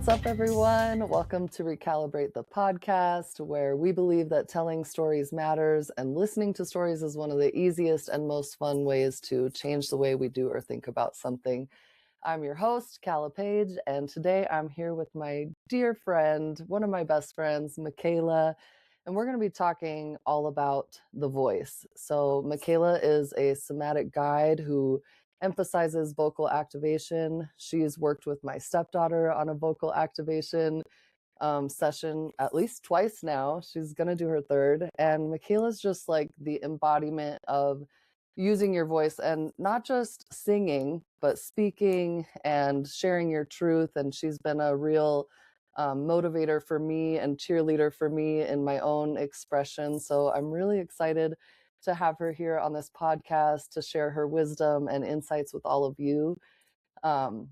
What's up, everyone? Welcome to Recalibrate the podcast, where we believe that telling stories matters and listening to stories is one of the easiest and most fun ways to change the way we do or think about something. I'm your host, Calla Page, and today I'm here with my dear friend, one of my best friends, Mikaela, and we're going to be talking all about the voice. So Mikaela is a somatic guide who emphasizes vocal activation. She's worked with my stepdaughter on a vocal activation session at least twice now. She's going to do her third. And Mikaela's just like the embodiment of using your voice and not just singing, but speaking and sharing your truth. And she's been a real motivator for me and cheerleader for me in my own expression. So I'm really excited to have her here on this podcast to share her wisdom and insights with all of you.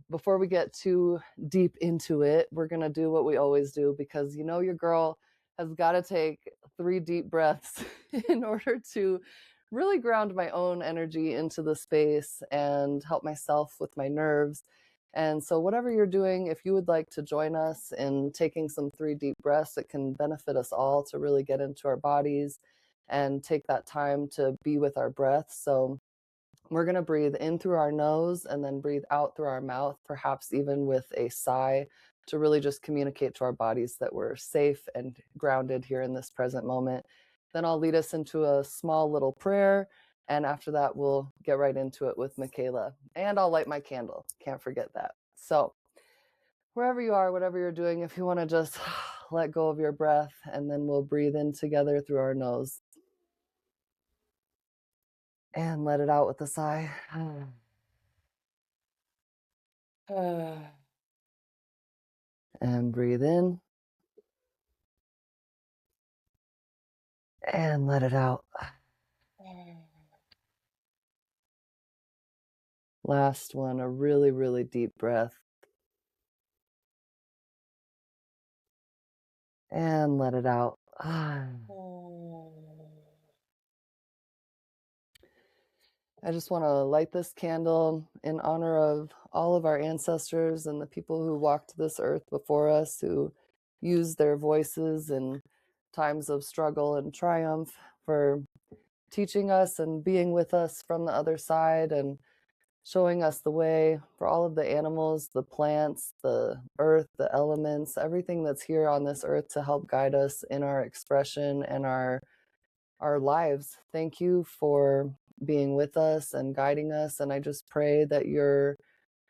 Before we get too deep into it, we're going to do what we always do, because you know your girl has got to take 3 deep breaths in order to really ground my own energy into the space and help myself with my nerves. And so whatever you're doing, if you would like to join us in taking some 3 deep breaths, it can benefit us all to really get into our bodies and take that time to be with our breath. So we're going to breathe in through our nose and then breathe out through our mouth, perhaps even with a sigh, to really just communicate to our bodies that we're safe and grounded here in this present moment. Then I'll lead us into a small little prayer. And after that, we'll get right into it with Mikaela. And I'll light my candle. Can't forget that. So wherever you are, whatever you're doing, if you want to just let go of your breath, and then we'll breathe in together through our nose. And let it out with a sigh. And breathe in. And let it out. Last one, a really, really deep breath. And let it out. I just want to light this candle in honor of all of our ancestors and the people who walked this earth before us, who used their voices in times of struggle and triumph for teaching us and being with us from the other side and showing us the way, for all of the animals, the plants, the earth, the elements, everything that's here on this earth to help guide us in our expression and our lives. Thank you for being with us and guiding us. And I just pray that your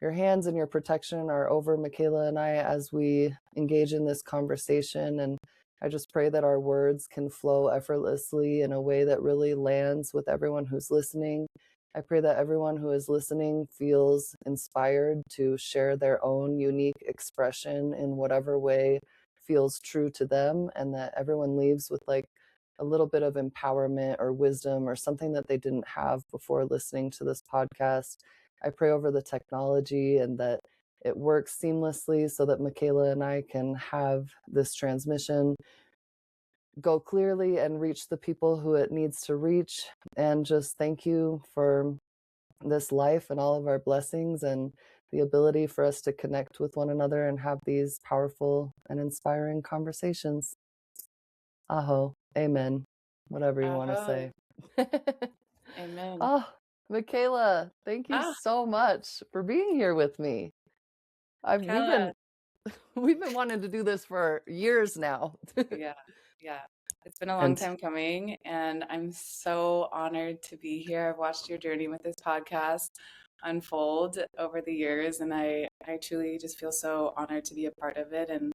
hands and your protection are over Mikaela and I as we engage in this conversation. And I just pray that our words can flow effortlessly in a way that really lands with everyone who's listening. I pray that everyone who is listening feels inspired to share their own unique expression in whatever way feels true to them, and that everyone leaves with like a little bit of empowerment or wisdom or something that they didn't have before listening to this podcast. I pray over the technology and that it works seamlessly so that Mikaela and I can have this transmission go clearly and reach the people who it needs to reach. And just thank you for this life and all of our blessings and the ability for us to connect with one another and have these powerful and inspiring conversations. Aho. Amen. Whatever you want to say. Amen. Oh, Mikaela, thank you so much for being here with me. We've been wanting to do this for years now. Yeah. It's been a long time coming, and I'm so honored to be here. I've watched your journey with this podcast unfold over the years, and I truly just feel so honored to be a part of it, and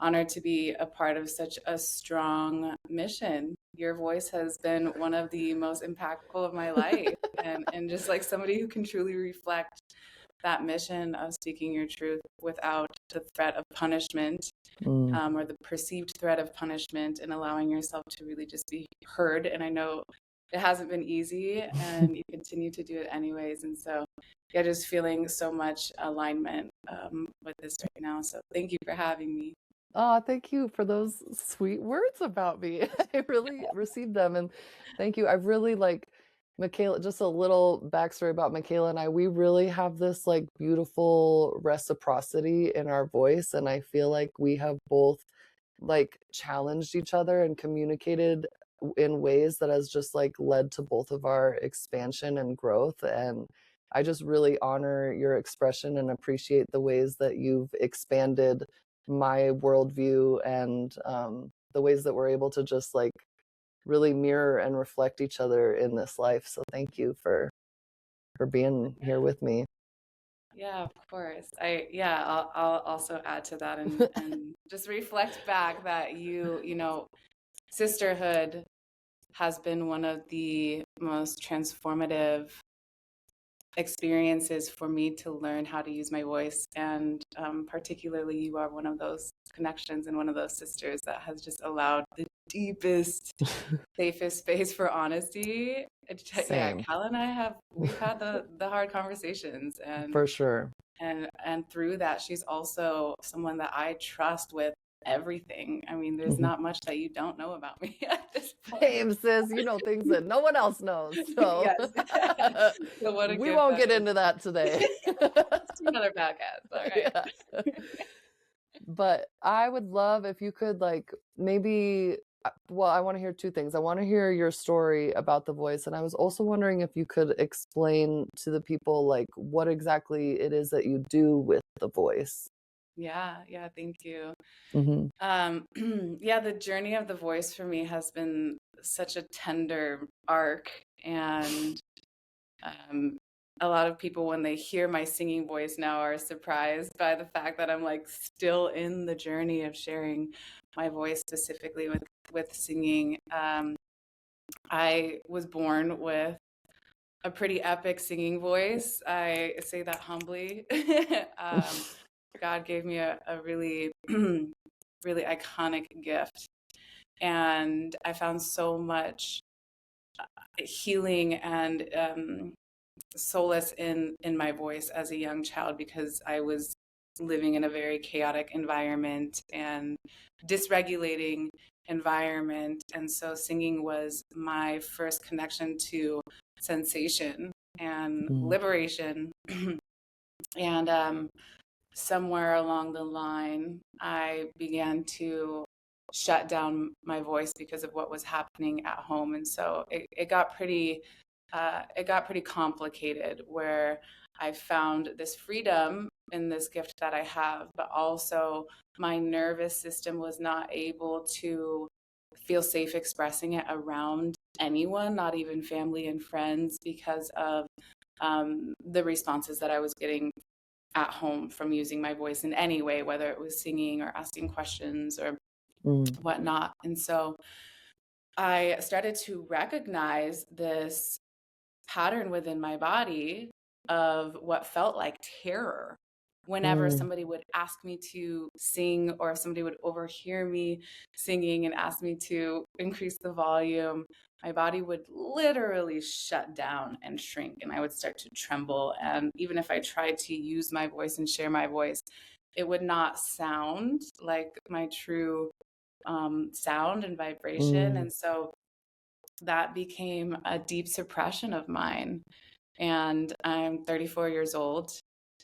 honored to be a part of such a strong mission. Your voice has been one of the most impactful of my life, and just like somebody who can truly reflect that mission of speaking your truth without the threat of punishment, or the perceived threat of punishment, and allowing yourself to really just be heard. And I know it hasn't been easy, and you continue to do it anyways. And so, yeah, just feeling so much alignment with this right now. So thank you for having me. Oh, thank you for those sweet words about me. I really received them. And thank you. I've really Mikaela, just a little backstory about Mikaela and I. We really have this like beautiful reciprocity in our voice, and I feel like we have both like challenged each other and communicated in ways that has just like led to both of our expansion and growth. And I just really honor your expression and appreciate the ways that you've expanded my worldview, and the ways that we're able to just like really mirror and reflect each other in this life. So thank you for being here with me. Yeah, of course. I'll also add to that and just reflect back that you know, sisterhood has been one of the most transformative experiences for me to learn how to use my voice. And particularly, you are one of those connections and one of those sisters that has just allowed the deepest, safest space for honesty. Yeah, Same, Cal and we've had the hard conversations, for sure. and through that, she's also someone that I trust with everything. I mean, there's Mhm. not much that you don't know about me at this point. Same, sis. You know things that no one else knows. So Yes. So what a we gift won't that get is. into that today. Let's do another podcast. All right. Yeah. But I would love if you could like maybe well, I want to hear two things. I want to hear your story about the voice, and I was also wondering if you could explain to the people like what exactly it is that you do with the voice. Yeah, thank you. Hmm. Yeah, the journey of the voice for me has been such a tender arc, and um, a lot of people, when they hear my singing voice now, are surprised by the fact that I'm like still in the journey of sharing my voice specifically with singing. I was born with a pretty epic singing voice. I say that humbly. God gave me a really, really iconic gift. And I found so much healing and solace in my voice as a young child, because I was living in a very chaotic environment and dysregulating environment. And so singing was my first connection to sensation and Mm. liberation. And somewhere along the line, I began to shut down my voice because of what was happening at home. And so it got pretty complicated, where I found this freedom in this gift that I have, but also my nervous system was not able to feel safe expressing it around anyone, not even family and friends, because of the responses that I was getting at home from using my voice in any way, whether it was singing or asking questions or Mm. whatnot. And so I started to recognize this pattern within my body of what felt like terror. Whenever Mm. somebody would ask me to sing, or somebody would overhear me singing and ask me to increase the volume, my body would literally shut down and shrink, and I would start to tremble. And even if I tried to use my voice and share my voice, it would not sound like my true sound and vibration. Mm. And so that became a deep suppression of mine. And I'm 34 years old.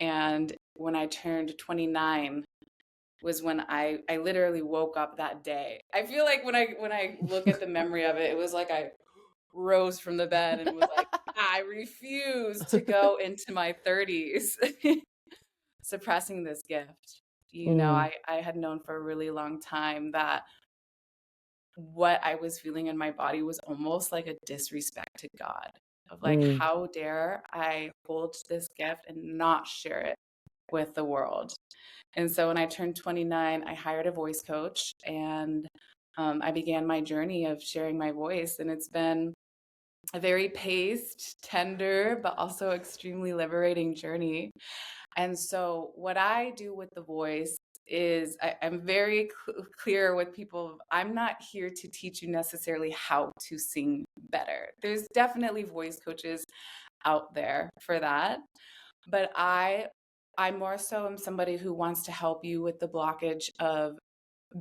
And when I turned 29 was when I literally woke up that day. I feel like when I look at the memory of it, it was like I rose from the bed and was like, I refuse to go into my 30s suppressing this gift. You know, Mm. I had known for a really long time that what I was feeling in my body was almost like a disrespect to God, of like, Mm. how dare I hold this gift and not share it with the world. And so when I turned 29, I hired a voice coach, and I began my journey of sharing my voice. And it's been a very paced, tender, but also extremely liberating journey. And so what I do with the voice is I'm very clear with people. I'm not here to teach you necessarily how to sing better. There's definitely voice coaches out there for that. But I more so am somebody who wants to help you with the blockage of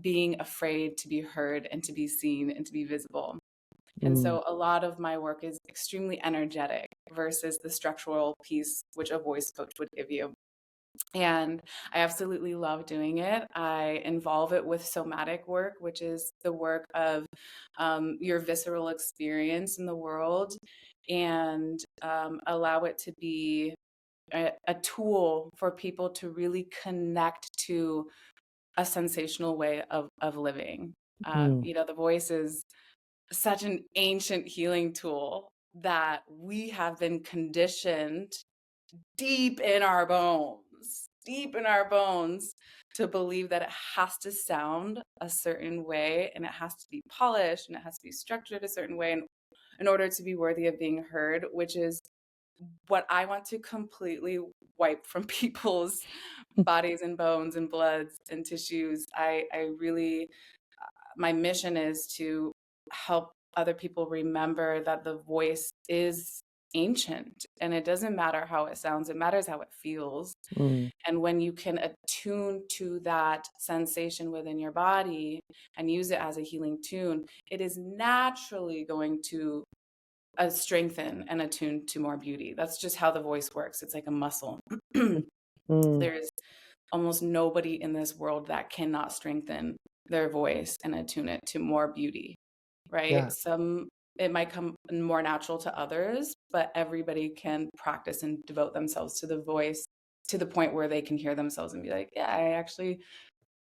being afraid to be heard and to be seen and to be visible. And so a lot of my work is extremely energetic versus the structural piece, which a voice coach would give you. And I absolutely love doing it. I involve it with somatic work, which is the work of your visceral experience in the world, and allow it to be a tool for people to really connect to a sensational way of living. The voice is such an ancient healing tool that we have been conditioned deep in our bones to believe that it has to sound a certain way, and it has to be polished, and it has to be structured a certain way in order to be worthy of being heard, which is what I want to completely wipe from people's bodies and bones and bloods and tissues. I really, my mission is to help other people remember that the voice is ancient, and it doesn't matter how it sounds, it matters how it feels. And when you can attune to that sensation within your body and use it as a healing tune, it is naturally going to strengthen and attune to more beauty. That's just how the voice works. It's like a muscle. There's almost nobody in this world that cannot strengthen their voice and attune it to more beauty, right? It might come more natural to others, but everybody can practice and devote themselves to the voice to the point where they can hear themselves and be like, yeah, I actually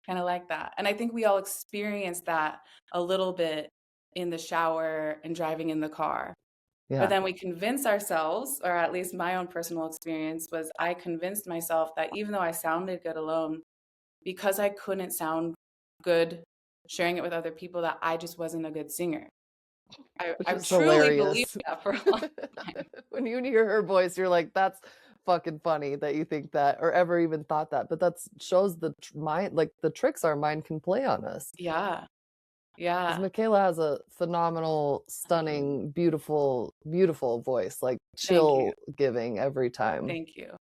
kind of like that. And I think we all experience that a little bit in the shower and driving in the car. But then we convince ourselves, or at least my own personal experience was, I convinced myself that even though I sounded good alone, because I couldn't sound good sharing it with other people, that I just wasn't a good singer. Which I is truly believed hilarious. that for a long time. When you hear her voice, you're like, that's fucking funny that you think that or ever even thought that. But that shows the mind, like the tricks our mind can play on us. Yeah. Because Yeah. Mikaela has a phenomenal, stunning, beautiful, beautiful voice, like Thank you. chill giving every time. Thank you.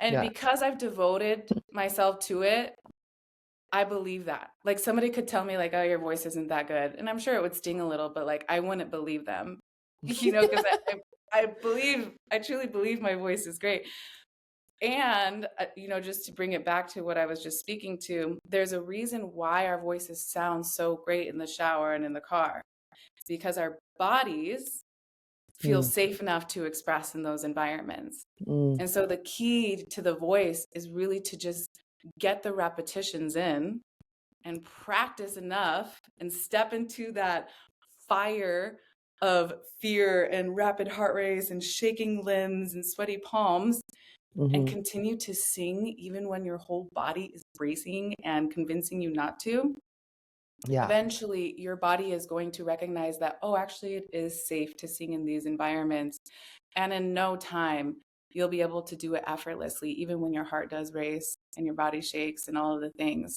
And Yeah. because I've devoted myself to it, I believe that. Like somebody could tell me like, oh, your voice isn't that good. And I'm sure it would sting a little, but like I wouldn't believe them, because I truly believe my voice is great. And, just to bring it back to what I was just speaking to, there's a reason why our voices sound so great in the shower and in the car. It's because our bodies feel safe enough to express in those environments. And so the key to the voice is really to just get the repetitions in and practice enough and step into that fire of fear and rapid heart race and shaking limbs and sweaty palms, and continue to sing even when your whole body is bracing and convincing you not to. Eventually your body is going to recognize that, oh, actually it is safe to sing in these environments. And in no time, you'll be able to do it effortlessly, even when your heart does race and your body shakes and all of the things.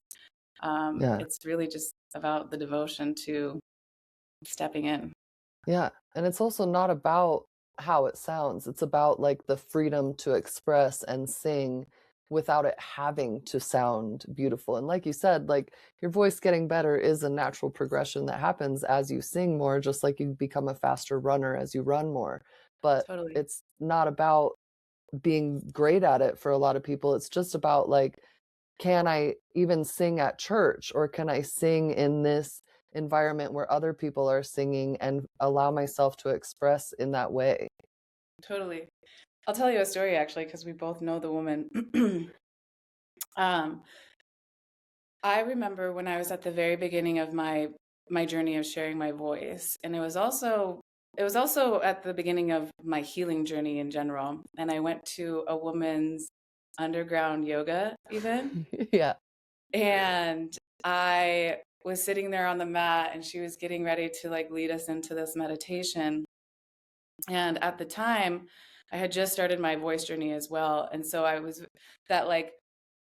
It's really just about the devotion to stepping in. Yeah. And it's also not about how it sounds. It's about like the freedom to express and sing without it having to sound beautiful. And like you said, like your voice getting better is a natural progression that happens as you sing more, just like you become a faster runner as you run more. But Totally. it's not about being great at it for a lot of people. It's just about like, can I even sing at church, or can I sing in this environment where other people are singing and allow myself to express in that way? Totally. I'll tell you a story actually, because we both know the woman. I remember when I was at the very beginning of my journey of sharing my voice, and it was also at the beginning of my healing journey in general. And I went to a woman's underground yoga event. Yeah. And I was sitting there on the mat, and she was getting ready to like lead us into this meditation. And at the time, I had just started my voice journey as well. And so I was that like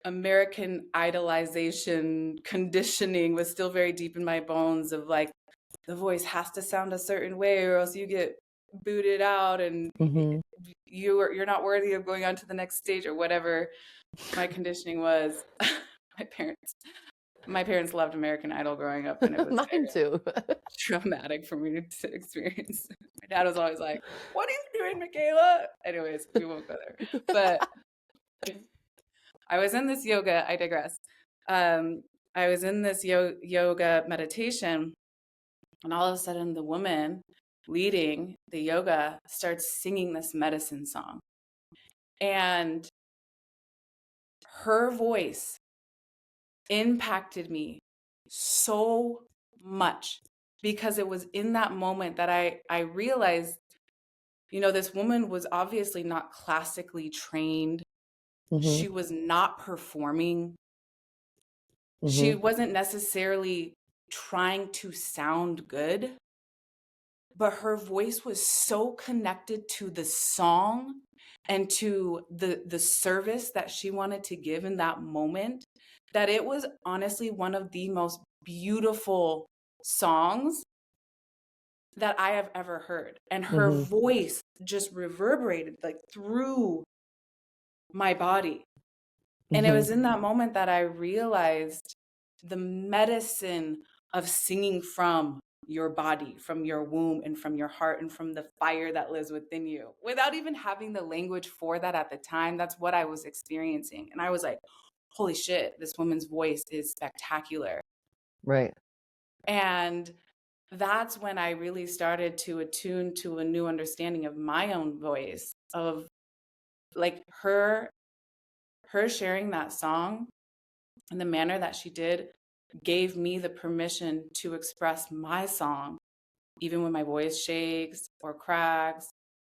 American idolization conditioning was still very deep in my bones of like, the voice has to sound a certain way or else you get booted out and you're not worthy of going on to the next stage, or whatever my conditioning was. My parents. My parents loved American Idol growing up, and it was Mine too. traumatic for me to experience. My dad was always like, "What are you doing, Mikaela?" Anyways, we won't go there. But I was in this yoga, I digress. Um, I was in this yoga meditation, and all of a sudden, the woman leading the yoga starts singing this medicine song. And her voice impacted me so much because it was in that moment that I realized, this woman was obviously not classically trained. Mm-hmm. She was not performing. She Mm-hmm. wasn't necessarily trying to sound good, but her voice was so connected to the song and to the service that she wanted to give in that moment, that it was honestly one of the most beautiful songs that I have ever heard. And her Mm-hmm. voice just reverberated like through my body. And it Mm-hmm. was in that moment that I realized the medicine of singing from your body, from your womb, and from your heart, and from the fire that lives within you. Without even having the language for that at the time, that's what I was experiencing. And I was like, holy shit, this woman's voice is spectacular. Right. And that's when I really started to attune to a new understanding of my own voice, of like her sharing that song in the manner that she did gave me the permission to express my song, even when my voice shakes or cracks,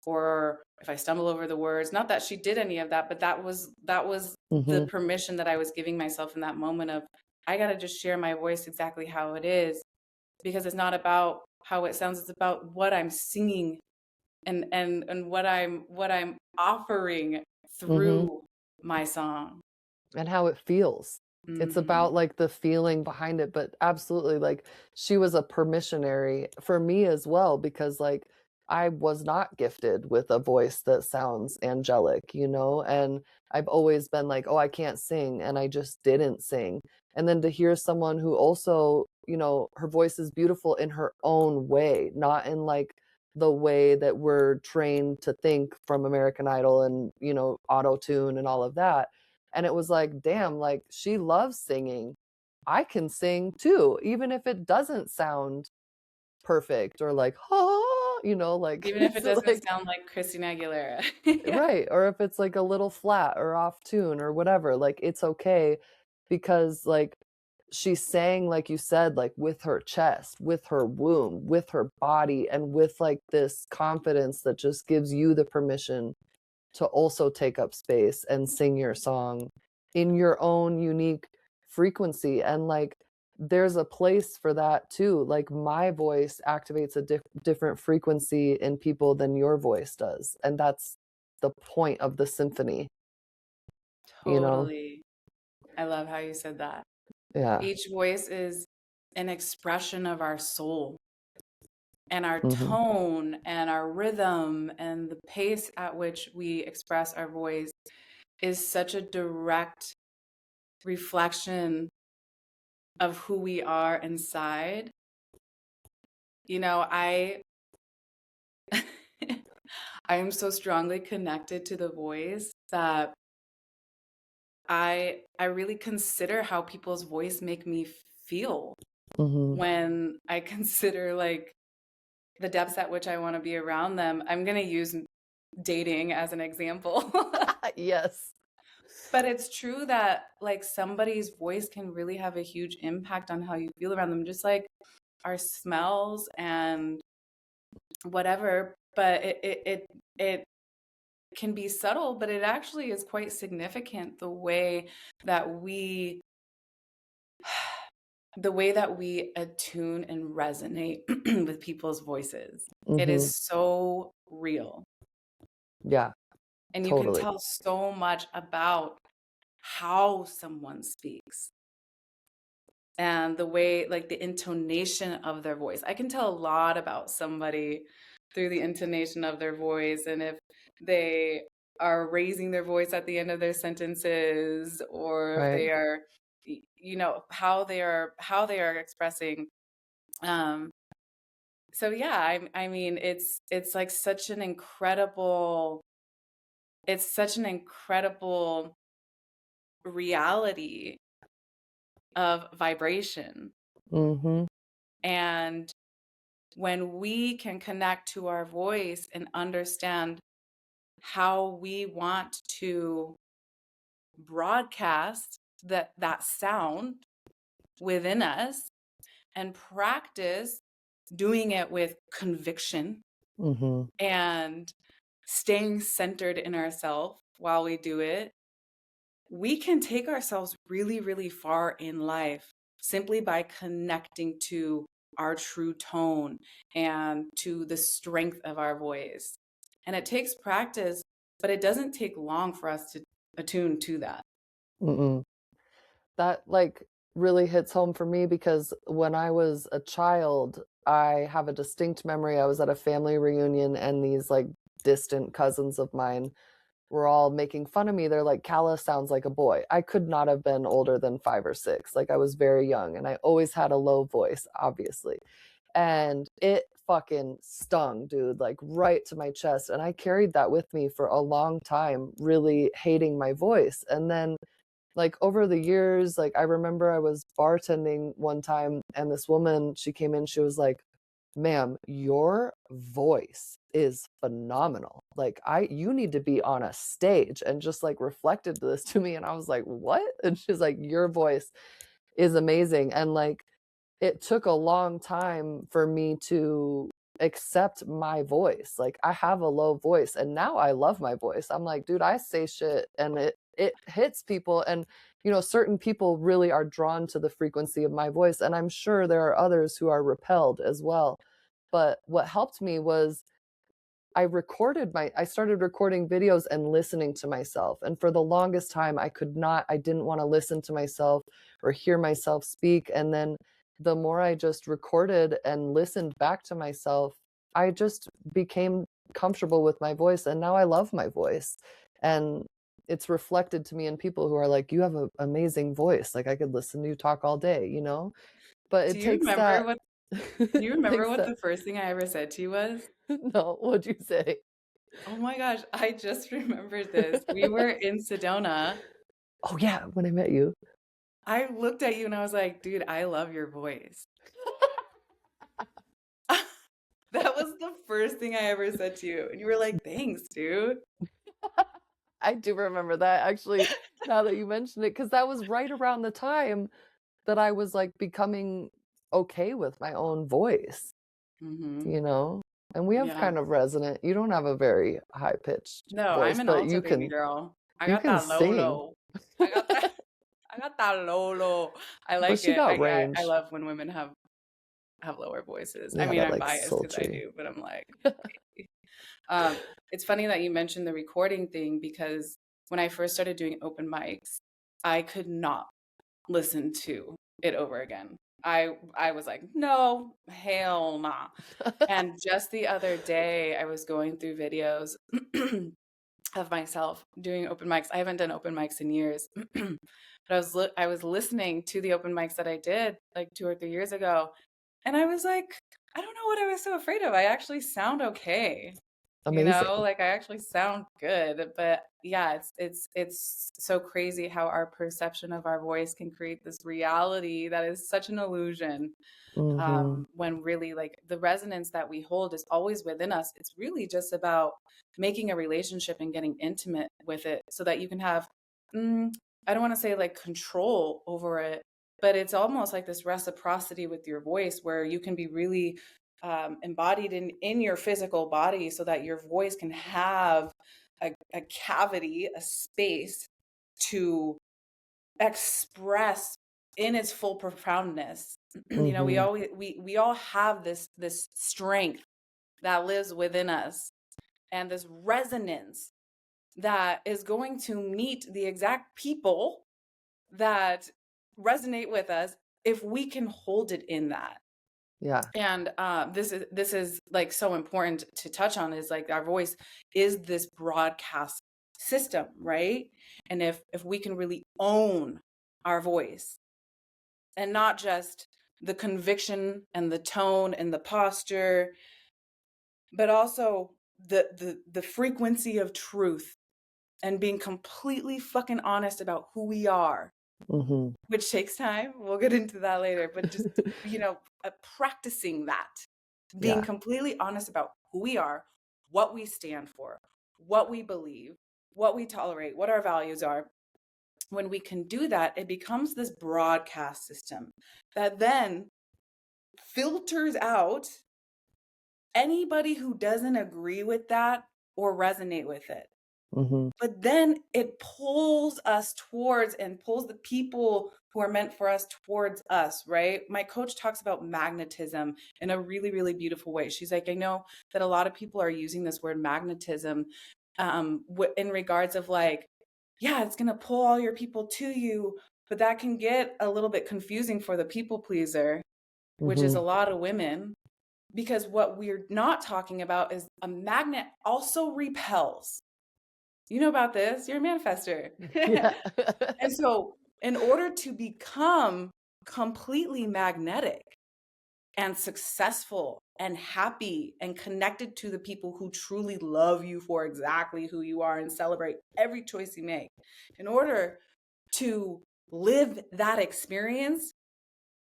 or if I stumble over the words. Not that she did any of that, but that was the Mm-hmm. permission that I was giving myself in that moment of, I got to just share my voice exactly how it is, because it's not about how it sounds, it's about what I'm singing and what I'm offering Mm-hmm. through my song. And how it feels. It's Mm-hmm. about like the feeling behind it, but absolutely, like, she was a permissionary for me as well, because like I was not gifted with a voice that sounds angelic, and I've always been like, oh, I can't sing, and I just didn't sing. And then to hear someone who also, her voice is beautiful in her own way, not in like the way that we're trained to think from American Idol and, auto tune and all of that. And it was like, damn, like, she loves singing. I can sing too, even if it doesn't sound perfect or like, like Even if it it's doesn't like, sound like Christina Aguilera. Yeah. right. Or if it's like a little flat or off tune or whatever, like, it's okay, because like she sang, like you said, like with her chest, with her womb, with her body, and with like this confidence that just gives you the permission to also take up space and sing your song in your own unique frequency. And like, there's a place for that too. Like, my voice activates a different frequency in people than your voice does. And that's the point of the symphony, you know? Totally. I love how you said that. Yeah. Each voice is an expression of our soul, and our Mm-hmm. tone and our rhythm and the pace at which we express our voice is such a direct reflection of who we are inside. I I am so strongly connected to the voice that I really consider how people's voice make me feel Mm-hmm. when I consider like the depths at which I want to be around them. I'm going to use dating as an example. Yes. But it's true that like somebody's voice can really have a huge impact on how you feel around them, just like our smells and whatever. But it can be subtle, but it actually is quite significant that we the way that we attune and resonate with people's voices. It Mm-hmm. is so real. Yeah, And you can totally. tell so much about how someone speaks and the way, like the intonation of their voice. I can tell a lot about somebody through the intonation of their voice, and if they are raising their voice at the end of their sentences, or if Right. they are, you know, how they are expressing. So yeah, I mean, it's like such an incredible, it's such an incredible reality of vibration. Mm-hmm. And when we can connect to our voice and understand how we want to broadcast that sound within us and practice doing it with conviction Mm-hmm. and staying centered in ourselves while we do it, we can take ourselves really, really far in life simply by connecting to our true tone and to the strength of our voice. And it takes practice, but it doesn't take long for us to attune to that. Mm-mm. That like really hits home for me because when I was a child, I have a distinct memory. I was at a family reunion and these like distant cousins of mine were all making fun of me. They're like, Calla sounds like a boy. I could not have been older than 5 or 6. Like I was very young and I always had a low voice, obviously. And it fucking stung, dude, like right to my chest. And I carried that with me for a long time, really hating my voice. And then like over the years, like I remember I was bartending one time and this woman, she came in, she was like, ma'am, your voice is phenomenal. Like you need to be on a stage, and just like reflected this to me. And I was like, what? And she's like, your voice is amazing. And like, it took a long time for me to accept my voice. Like I have a low voice and now I love my voice. I'm like, dude, I say shit and it hits people. And you know, certain people really are drawn to the frequency of my voice, and I'm sure there are others who are repelled as well. But what helped me was I started recording videos and listening to myself. And for the longest time, I didn't want to listen to myself or hear myself speak. And then the more I just recorded and listened back to myself, I just became comfortable with my voice. And now I love my voice. And it's reflected to me in people who are like, you have an amazing voice. Like I could listen to you talk all day, you know? But Do it you takes remember that. what do you It remember takes what that. the first thing I ever said to you was? No, what'd you say? Oh my gosh, I just remembered this. We were in Sedona. Oh yeah, when I met you. I looked at you and I was like, dude, I love your voice. That was the first thing I ever said to you. And you were like, thanks, dude. I do remember that actually, now that you mention it, because that was right around the time that I was like becoming okay with my own voice, Mm-hmm. you know? And we have Yeah. kind of resonant, you don't have a very high pitched No, I'm voice, an but alto baby girl. I you got can that low sing. low. I got that I got that low low. I But like she it. got I range. love when women have lower voices. I Yeah, mean, that I'm like biased because I sultry. do, but I'm like, um, it's funny that you mentioned the recording thing because when I first started doing open mics, I could not listen to it over again. I was like, no, hell nah. And just the other day, I was going through videos of myself doing open mics. I haven't done open mics in years, but I was listening to the open mics that I did like 2 or 3 years ago, and I was like, I don't know what I was so afraid of. I actually sound okay. You know, Amazing. like I actually sound good, but yeah, it's so crazy how our perception of our voice can create this reality that is such an illusion. Hmm. When really like the resonance that we hold is always within us. It's really just about making a relationship and getting intimate with it so that you can have, mm, I don't want to say like control over it, but it's almost like this reciprocity with your voice where you can be really embodied in your physical body so that your voice can have a cavity, a space to express in its full profoundness. You know, Hmm. we all have this strength that lives within us and this resonance that is going to meet the exact people that resonate with us if we can hold it in that. Yeah. And this is like so important to touch on is like our voice is this broadcast system, right? And if we can really own our voice, and not just the conviction and the tone and the posture, but also the frequency of truth and being completely fucking honest about who we are, which takes time. We'll get into that later, but just, practicing that, being completely honest about who we are, what we stand for, what we believe, what we tolerate, what our values are. When we can do that, it becomes this broadcast system that then filters out anybody who doesn't agree with that or resonate with it. But then it pulls us towards and pulls the people who are meant for us towards us, right? My coach talks about magnetism in a really, really beautiful way. She's like, I know that a lot of people are using this word magnetism in regards of like, yeah, it's going to pull all your people to you, but that can get a little bit confusing for the people pleaser, which is a lot of women, because what we're not talking about is a magnet also repels. You know about this, you're a manifester. Yeah. And so in order to become completely magnetic and successful and happy and connected to the people who truly love you for exactly who you are and celebrate every choice you make, in order to live that experience,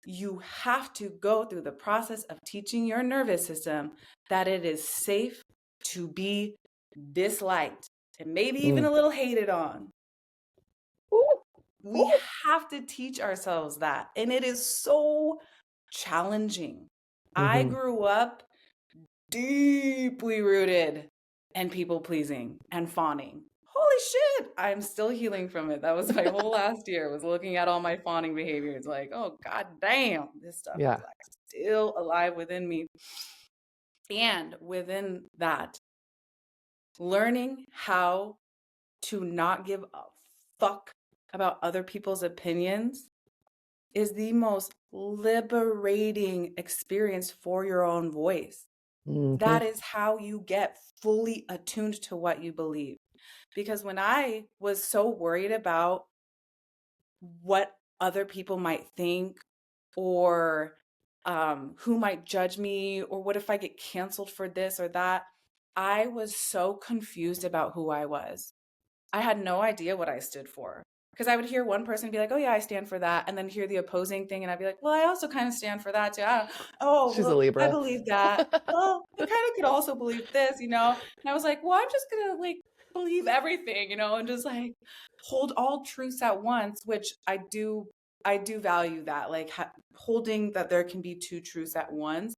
you have to go through the process of teaching your nervous system that it is safe to be disliked and maybe even a little hated on. We have to teach ourselves that. And it is so challenging. I grew up deeply rooted in people pleasing and fawning. Holy shit, I'm still healing from it. That was my whole last year, was looking at all my fawning behaviors like, oh god damn, this stuff is like still alive within me. And within that, learning how to not give a fuck about other people's opinions is the most liberating experience for your own voice. That is how you get fully attuned to what you believe. Because when I was so worried about what other people might think, or who might judge me, or what if I get canceled for this or that, I was so confused about who I was. I had no idea what I stood for. Because I would hear one person be like, oh, yeah, I stand for that. And then hear the opposing thing. And I'd be like, well, I also kind of stand for that, too. She's a Well, I Libra. believe that. Well, I kind of could also believe this, And I was like, well, I'm just going to like believe everything, and just like hold all truths at once, which I do value that, like holding that there can be two truths at once.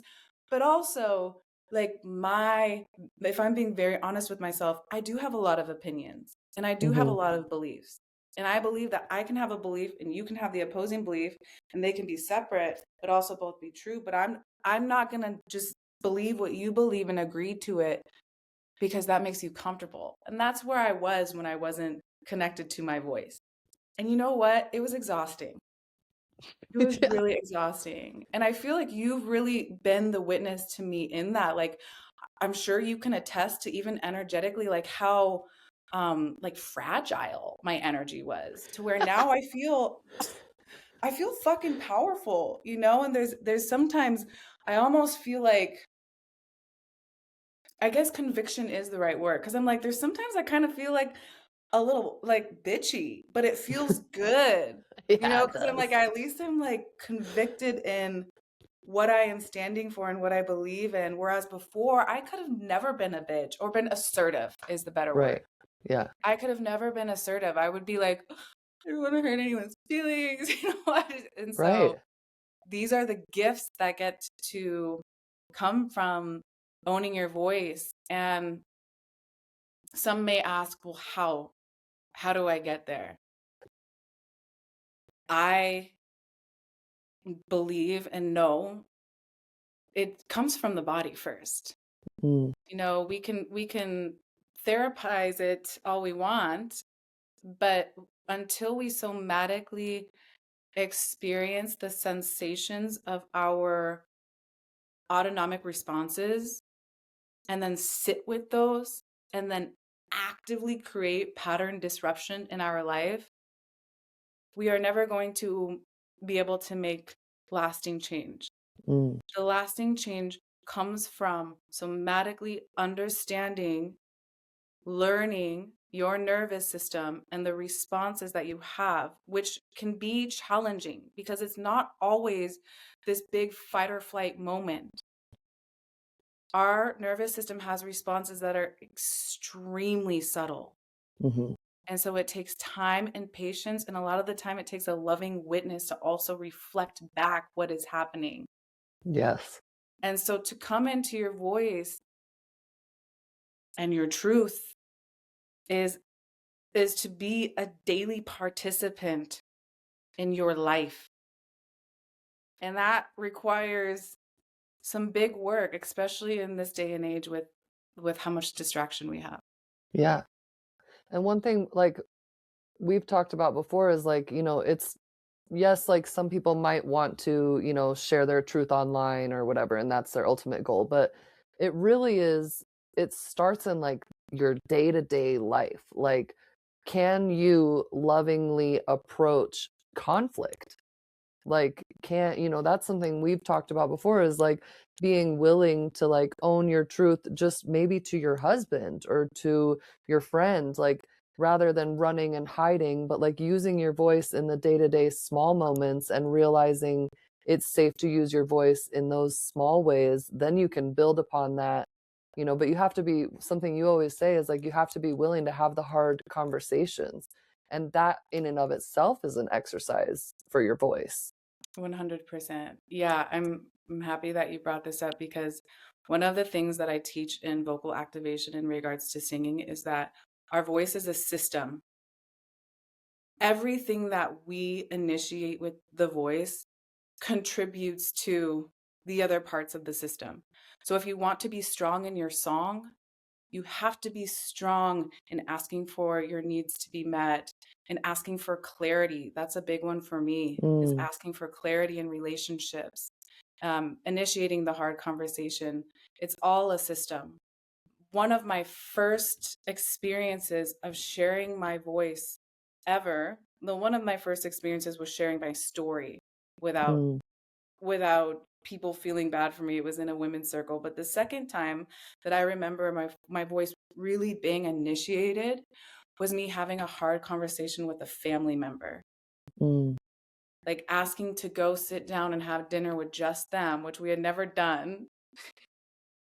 But also, like if I'm being very honest with myself, I do have a lot of opinions. And I do have a lot of beliefs. And I believe that I can have a belief and you can have the opposing belief, and they can be separate, but also both be true. But I'm not going to just believe what you believe and agree to it because that makes you comfortable. And that's where I was when I wasn't connected to my voice. And you know what? It was exhausting. It was really exhausting. And I feel like you've really been the witness to me in that. Like, I'm sure you can attest to even energetically, like how like fragile my energy was, to where now I feel fucking powerful, and there's sometimes I almost feel like, I guess conviction is the right word, because I'm like, there's sometimes I kind of feel like a little like bitchy, but it feels good, Yeah, it because I'm like, does. at least I'm like convicted in what I am standing for and what I believe in. Whereas before, I could have never been a bitch, or been assertive is the better word. Right. Yeah. I could have never been assertive. I would be like, I don't want to hurt anyone's feelings, And Right. so these are the gifts that get to come from owning your voice. And some may ask, well, how do I get there? I believe and know it comes from the body first. We can therapize it all we want, but until we somatically experience the sensations of our autonomic responses, and then sit with those, and then actively create pattern disruption in our life, we are never going to be able to make lasting change. Mm. The lasting change comes from somatically understanding, learning your nervous system and the responses that you have, which can be challenging because it's not always this big fight or flight moment. Our nervous system has responses that are extremely subtle. Mm-hmm. And so it takes time and patience. And a lot of the time, it takes a loving witness to also reflect back what is happening. Yes. And so to come into your voice and your truth is to be a daily participant in your life. And that requires some big work, especially in this day and age with how much distraction we have. Yeah. And one thing, like, we've talked about before is like, it's yes, like some people might want to, share their truth online or whatever, and that's their ultimate goal. But it really is, it starts in like your day-to-day life. Like, can you lovingly approach conflict? Like, can't, that's something we've talked about before is like being willing to like own your truth, just maybe to your husband or to your friend, like rather than running and hiding, but like using your voice in the day-to-day small moments and realizing it's safe to use your voice in those small ways. Then you can build upon that, but you have to be, something you always say is like you have to be willing to have the hard conversations. And that in and of itself is an exercise for your voice. 100%. Yeah, I'm happy that you brought this up because one of the things that I teach in vocal activation in regards to singing is that our voice is a system. Everything that we initiate with the voice contributes to the other parts of the system. So if you want to be strong in your song, you have to be strong in asking for your needs to be met and asking for clarity. That's a big one for me, is Mm, asking for clarity in relationships, initiating the hard conversation. It's all a system. One of my first experiences of sharing my voice ever, one of my first experiences was sharing my story without mm, people feeling bad for me. It was in a women's circle. But the second time that I remember my voice really being initiated was me having a hard conversation with a family member, mm. like asking to go sit down and have dinner with just them, which we had never done.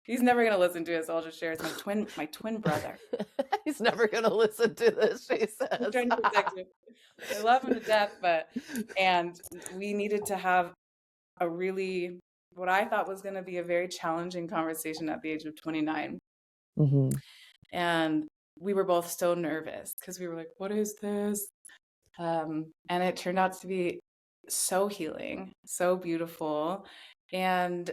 He's never gonna listen to it, so I'll just share. It's my twin brother. He's never gonna listen to this, she I'm says. trying to protect him. I love him to death, and we needed to have a really, what I thought was going to be a very challenging conversation at the age of 29. Mhm, And we were both so nervous because we were like, what is this? And it turned out to be so healing, so beautiful. And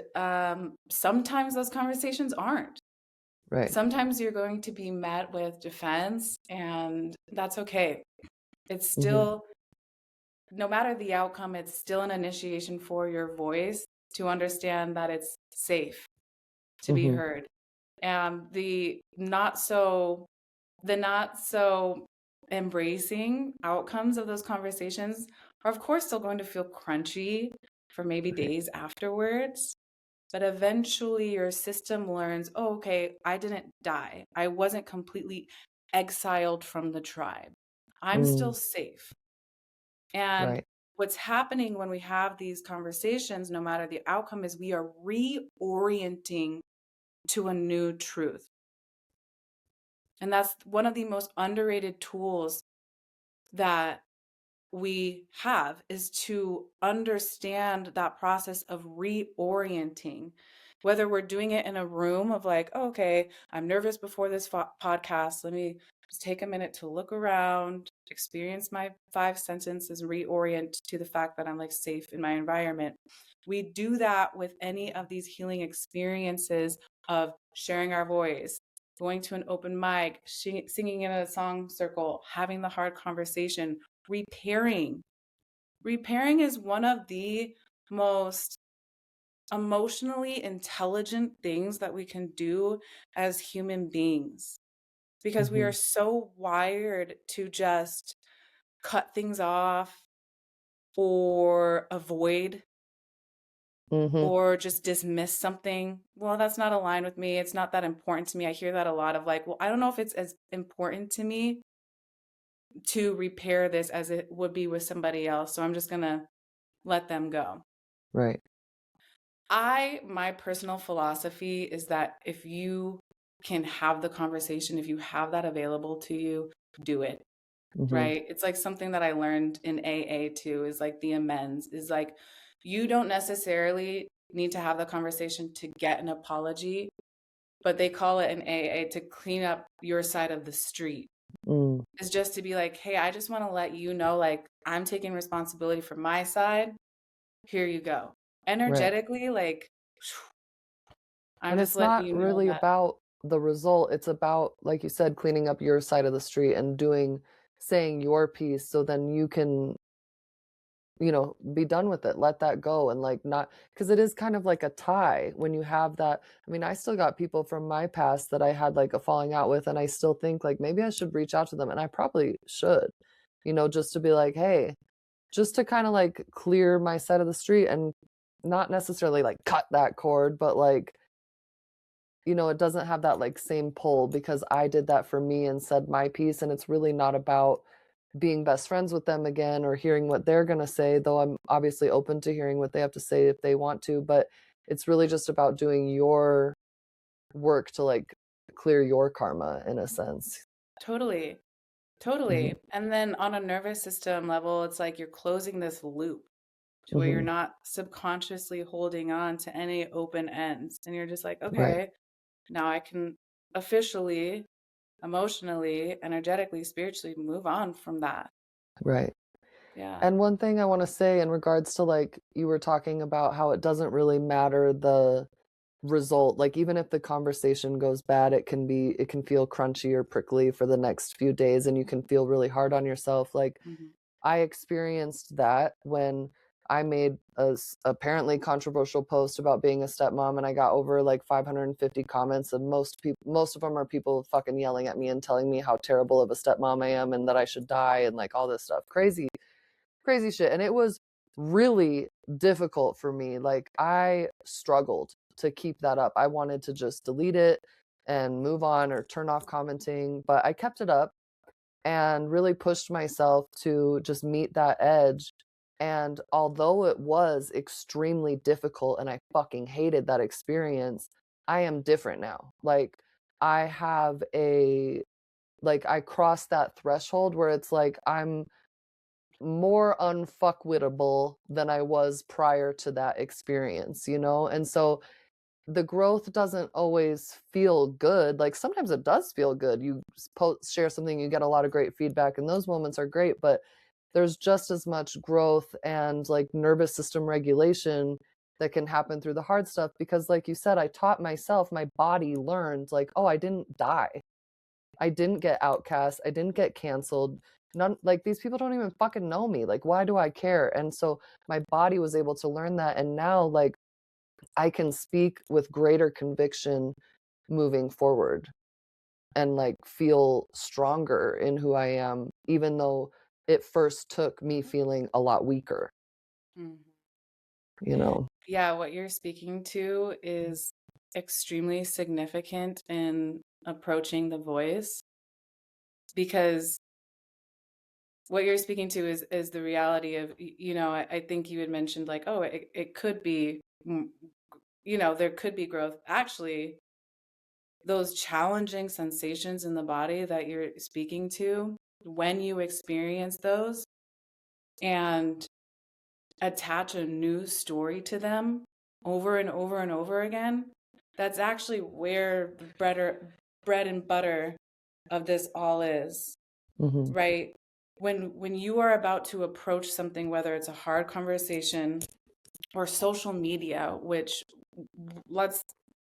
sometimes those conversations aren't. right. Sometimes you're going to be met with defense, and that's okay. It's Mhm, still, no matter the outcome, it's still an initiation for your voice to understand that it's safe to be mhm, heard. And the not so embracing outcomes of those conversations are of course still going to feel crunchy for maybe right. days afterwards. But eventually your system learns, oh, okay, I didn't die. I wasn't completely exiled from the tribe. I'm still Mm, safe. And right. what's happening when we have these conversations, no matter the outcome, is we are reorienting to a new truth. And that's one of the most underrated tools that we have, is to understand that process of reorienting. Whether we're doing it in a room of like, oh, okay, I'm nervous before this podcast. Let me just take a minute to look around, experience my 5 sentences, reorient to the fact that I'm like safe in my environment. We do that with any of these healing experiences of sharing our voice, going to an open mic, singing in a song circle, having the hard conversation, repairing. Repairing is one of the most emotionally intelligent things that we can do as human beings, because we are Mhm, so wired to just cut things off, or avoid Mm-hmm. or just dismiss something. Well, that's not aligned with me. It's not that important to me. I hear that a lot of like, well, I don't know if it's as important to me to repair this as it would be with somebody else. So I'm just going to let them go. Right. My personal philosophy is that if you can have the conversation, if you have that available to you, do it. Mm-hmm. Right? It's like something that I learned in AA too, is like the amends, is like you don't necessarily need to have the conversation to get an apology, but they call it an AA to clean up your side of the street. Mm. Is just to be like, hey, I just want to let you know, like, I'm taking responsibility for my side. Here you go. Right. Energetically, like, I'm And just it's letting not you know really that. about the result. It's about, like you said, cleaning up your side of the street and saying your piece so then you can, be done with it. Let that go and like not, because it is kind of like a tie when you have that. I mean, I still got people from my past that I had like a falling out with, and I still think like maybe I should reach out to them, and I probably should, just to be like, hey, just to kind of like clear my side of the street and not necessarily like cut that cord, but like, it doesn't have that like same pull because I did that for me and said my piece. And it's really not about being best friends with them again or hearing what they're going to say, though I'm obviously open to hearing what they have to say if they want to. But it's really just about doing your work to like clear your karma in a sense. Totally. Hmm. Totally. And then on a nervous system level, it's like you're closing this loop to where you're Hmm. not subconsciously holding on to any open ends. And you're just like, Right. okay, now I can officially, emotionally, energetically, spiritually move on from that. Right. Yeah. And one thing I want to say in regards to like you were talking about how it doesn't really matter the result, like even if the conversation goes bad, it can feel crunchy or prickly for the next few days and you can feel really hard on yourself. Like Hmm. I experienced that when I made apparently controversial post about being a stepmom, and I got over like 550 comments, and most of them are people fucking yelling at me and telling me how terrible of a stepmom I am and that I should die and like all this stuff. Crazy, crazy shit. And it was really difficult for me. Like I struggled to keep that up. I wanted to just delete it and move on or turn off commenting, but I kept it up and really pushed myself to just meet that edge. And although it was extremely difficult and I fucking hated that experience, I am different now. Like I have I crossed that threshold where it's like I'm more unfuckwittable than I was prior to that experience. And so the growth doesn't always feel good. Like sometimes it does feel good. You share something, you get a lot of great feedback, and those moments are great. But there's just as much growth and like nervous system regulation that can happen through the hard stuff. Because, like you said, I taught myself, my body learned, like, oh, I didn't die. I didn't get outcast. I didn't get canceled. None, like these people don't even fucking know me. Like, why do I care? And so my body was able to learn that. And now, like, I can speak with greater conviction moving forward and like feel stronger in who I am, even though it first took me feeling a lot weaker, Hmm. you know? Yeah. What you're speaking to is extremely significant in approaching the voice, because what you're speaking to is the reality of, I think you had mentioned like, oh, it could be, there could be growth. Actually, those challenging sensations in the body that you're speaking to, when you experience those and attach a new story to them over and over and over again, that's actually where the bread and butter of this all is. Hmm. Right? When you are about to approach something, whether it's a hard conversation or social media, which let's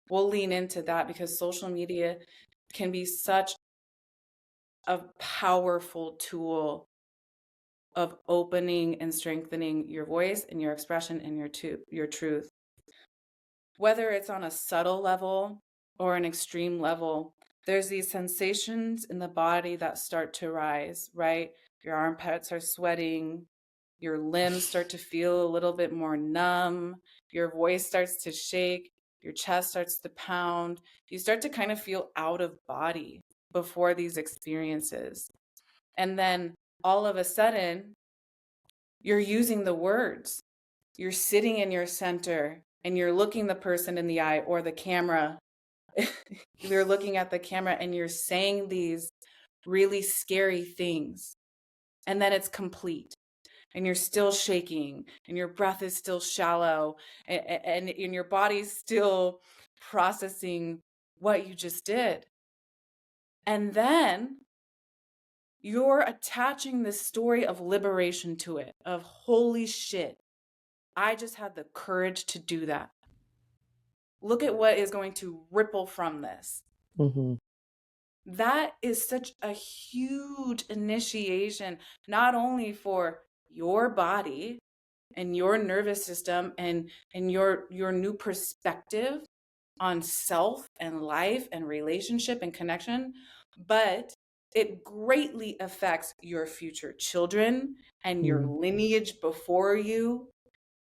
we'll lean into that, because social media can be such a powerful tool of opening and strengthening your voice and your expression and your truth. Whether it's on a subtle level or an extreme level, there's these sensations in the body that start to rise, right? Your armpits are sweating, Your limbs start to feel a little bit more numb. Your voice starts to shake. Your chest starts to pound. You start to kind of feel out of body before these experiences. And then all of a sudden, you're using the words. You're sitting in your center and you're looking the person in the eye, or the camera. You're looking at the camera and you're saying these really scary things. And then it's complete. And you're still shaking, and your breath is still shallow, and your body's still processing what you just did. And then you're attaching this story of liberation to it, of holy shit, I just had the courage to do that. Look at what is going to ripple from this. Mm-hmm. That is such a huge initiation, not only for your body and your nervous system and your new perspective on self and life and relationship and connection, but it greatly affects your future children and your lineage before you.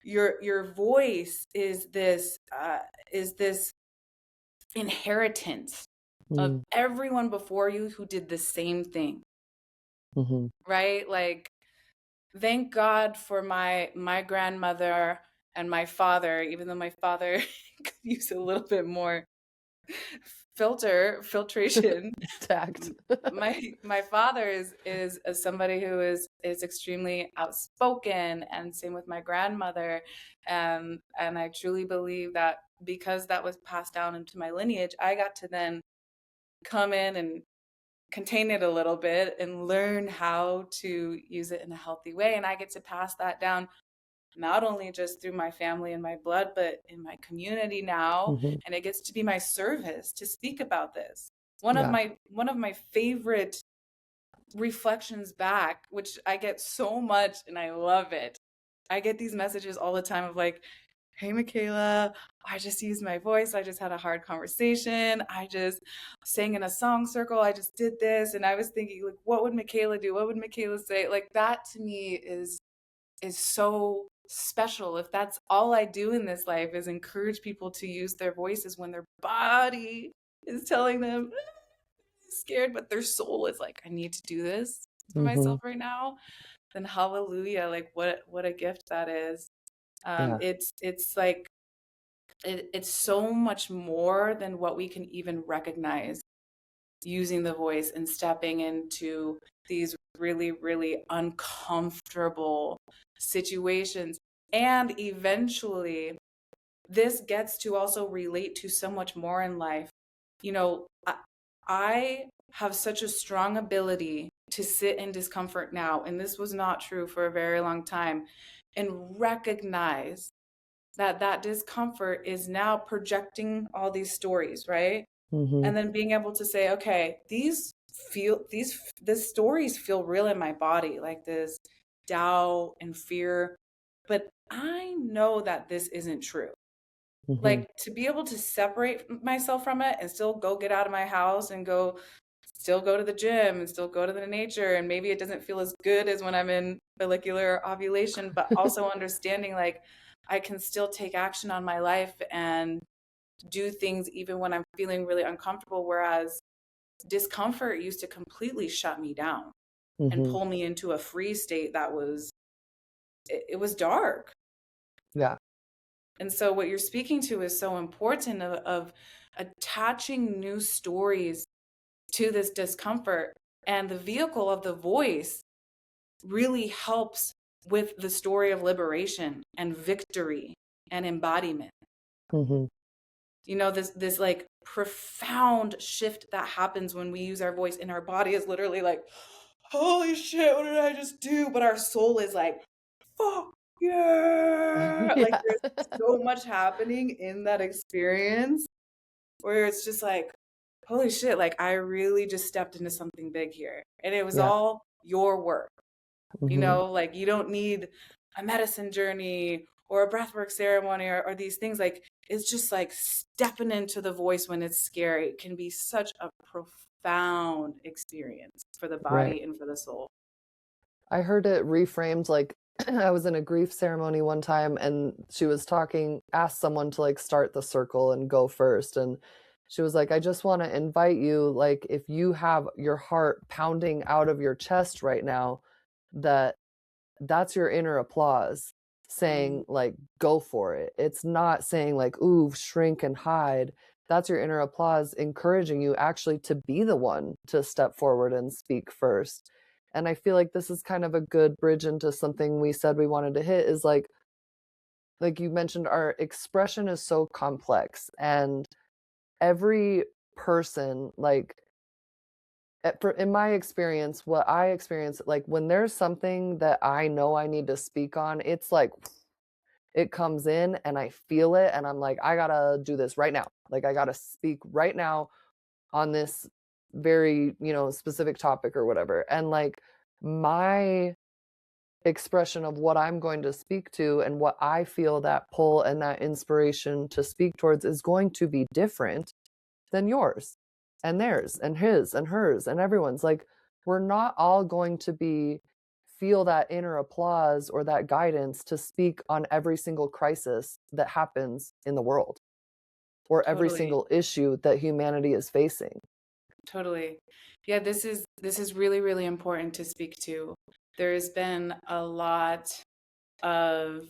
Your voice is this inheritance of everyone before you who did the same thing. Mm-hmm. Right? Like, thank God for my grandmother and my father, even though my father could use a little bit more filtration. Tact. my father is somebody who is extremely outspoken, and same with my grandmother. And I truly believe that because that was passed down into my lineage, I got to then come in and contain it a little bit and learn how to use it in a healthy way. And I get to pass that down not only just through my family and my blood, but in my community now. Mm-hmm. And it gets to be my service to speak about this. One of my favorite reflections back, which I get so much and I love it. I get these messages all the time of like, hey, Mikaela, I just used my voice. I just had a hard conversation. I just sang in a song circle. I just did this. And I was thinking, like, what would Mikaela do? What would Mikaela say? Like, that to me is so special. If that's all I do in this life is encourage people to use their voices when their body is telling them scared, but their soul is like, I need to do this for myself right now, then hallelujah. Like, what a gift that is. It's like it's so much more than what we can even recognize using the voice and stepping into these really, really uncomfortable situations. And eventually this gets to also relate to so much more in life. You know, I have such a strong ability to sit in discomfort now, and this was not true for a very long time, and recognize that discomfort is now projecting all these stories, right? Mm-hmm. And then being able to say, okay, these stories feel real in my body, like this doubt and fear, but I know that this isn't true. Mm-hmm. Like, to be able to separate myself from it and still go get out of my house and still go to the gym and still go to the nature, and maybe it doesn't feel as good as when I'm in follicular ovulation, but also understanding like I can still take action on my life and do things even when I'm feeling really uncomfortable, whereas discomfort used to completely shut me down and pull me into a freeze state that was dark. Yeah. And so what you're speaking to is so important of attaching new stories to this discomfort, and the vehicle of the voice really helps with the story of liberation and victory and embodiment. Mm-hmm. You know, this like profound shift that happens when we use our voice, and our body is literally like, holy shit, what did I just do? But our soul is like, fuck yeah. Like, there's so much happening in that experience where it's just like, holy shit, like I really just stepped into something big here. And it was all your work. Mm-hmm. You know, like you don't need a medicine journey or a breathwork ceremony or these things. Like, it's just like stepping into the voice when it's scary. It can be such a profound experience for the body and for the soul. I heard it reframed like I was in a grief ceremony one time, and she was asked someone to like start the circle and go first. And she was like, I just want to invite you, like, if you have your heart pounding out of your chest right now, that's your inner applause saying, like, go for it. It's not saying, like, ooh, shrink and hide. That's your inner applause encouraging you actually to be the one to step forward and speak first. And I feel like this is kind of a good bridge into something we said we wanted to hit, is like you mentioned, our expression is so complex, and every person, like, in my experience, what I experience, like, when there's something that I know I need to speak on, it's like it comes in and I feel it, and I'm like, I gotta do this right now. Like, I gotta speak right now on this very, specific topic or whatever. And like, my expression of what I'm going to speak to and what I feel that pull and that inspiration to speak towards is going to be different than yours and theirs and his and hers and everyone's. Like, we're not all going to feel that inner applause or that guidance to speak on every single crisis that happens in the world or every Totally. single issue that humanity is facing. Totally. Yeah, this is really, really important to speak to. There's been a lot of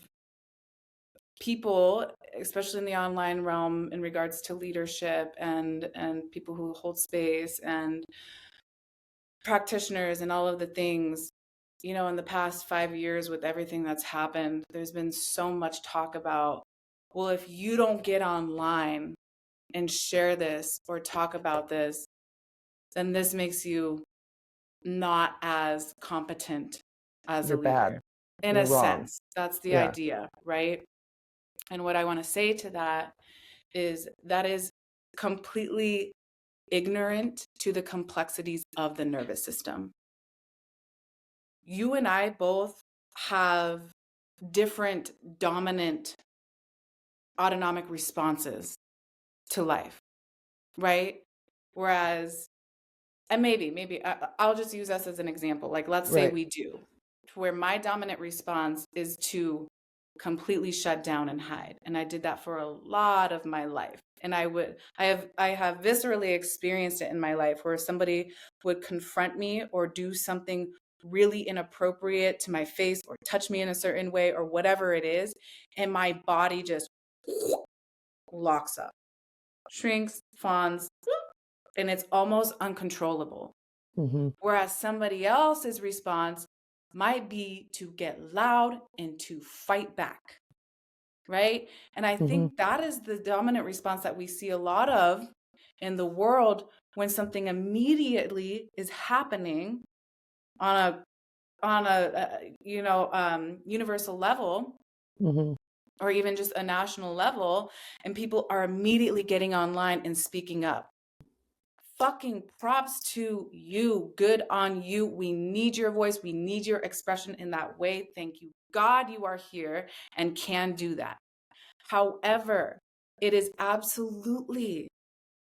people, especially in the online realm, in regards to leadership and people who hold space and practitioners and all of the things. In the past 5 years, with everything that's happened, there's been so much talk about, well, if you don't get online and share this or talk about this, then this makes you not as competent as a You're bad. leader. In You're a wrong. sense, that's the Yeah. idea, right? And what I want to say to that is completely ignorant to the complexities of the nervous system. You and I both have different dominant autonomic responses to life, right? Whereas, and maybe I'll just use us as an example. Like, let's say Right. we do, where my dominant response is to completely shut down and hide. And I did that for a lot of my life. And I have viscerally experienced it in my life where somebody would confront me or do something really inappropriate to my face or touch me in a certain way or whatever it is. And my body just locks up, shrinks, fawns, and it's almost uncontrollable. Mm-hmm. Whereas somebody else's response might be to get loud and to fight back, right? And I Mm-hmm. think that is the dominant response that we see a lot of in the world when something immediately is happening on a universal level, Mm-hmm. or even just a national level, and people are immediately getting online and speaking up. Fucking props to you. Good on you. We need your voice. We need your expression in that way. Thank you, God, you are here and can do that. However, it is absolutely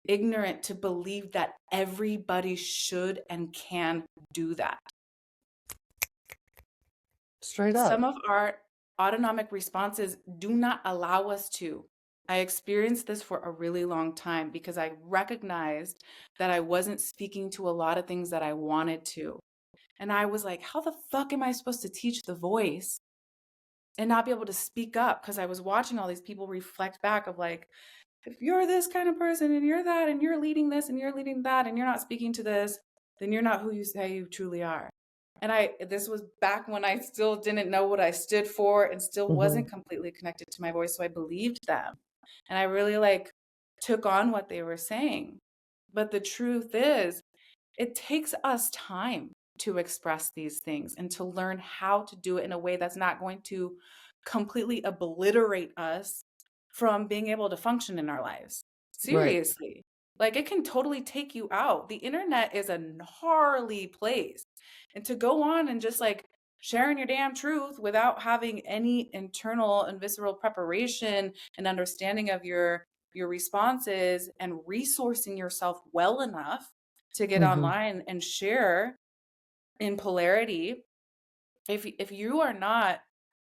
ignorant to believe that everybody should and can do that. Straight up. Some of our autonomic responses do not allow us to. I experienced this for a really long time because I recognized that I wasn't speaking to a lot of things that I wanted to. And I was like, how the fuck am I supposed to teach the voice and not be able to speak up? Because I was watching all these people reflect back of like, if you're this kind of person and you're that and you're leading this and you're leading that and you're not speaking to this, then you're not who you say you truly are. And this was back when I still didn't know what I stood for and still Mm-hmm. wasn't completely connected to my voice. So I believed them. And I really like took on what they were saying. But the truth is, it takes us time to express these things and to learn how to do it in a way that's not going to completely obliterate us from being able to function in our lives. Right. Seriously. Like, it can totally take you out. The internet is a gnarly place. And to go on and just like sharing your damn truth without having any internal and visceral preparation and understanding of your responses and resourcing yourself well enough to get Mm-hmm. online and share in polarity if you are not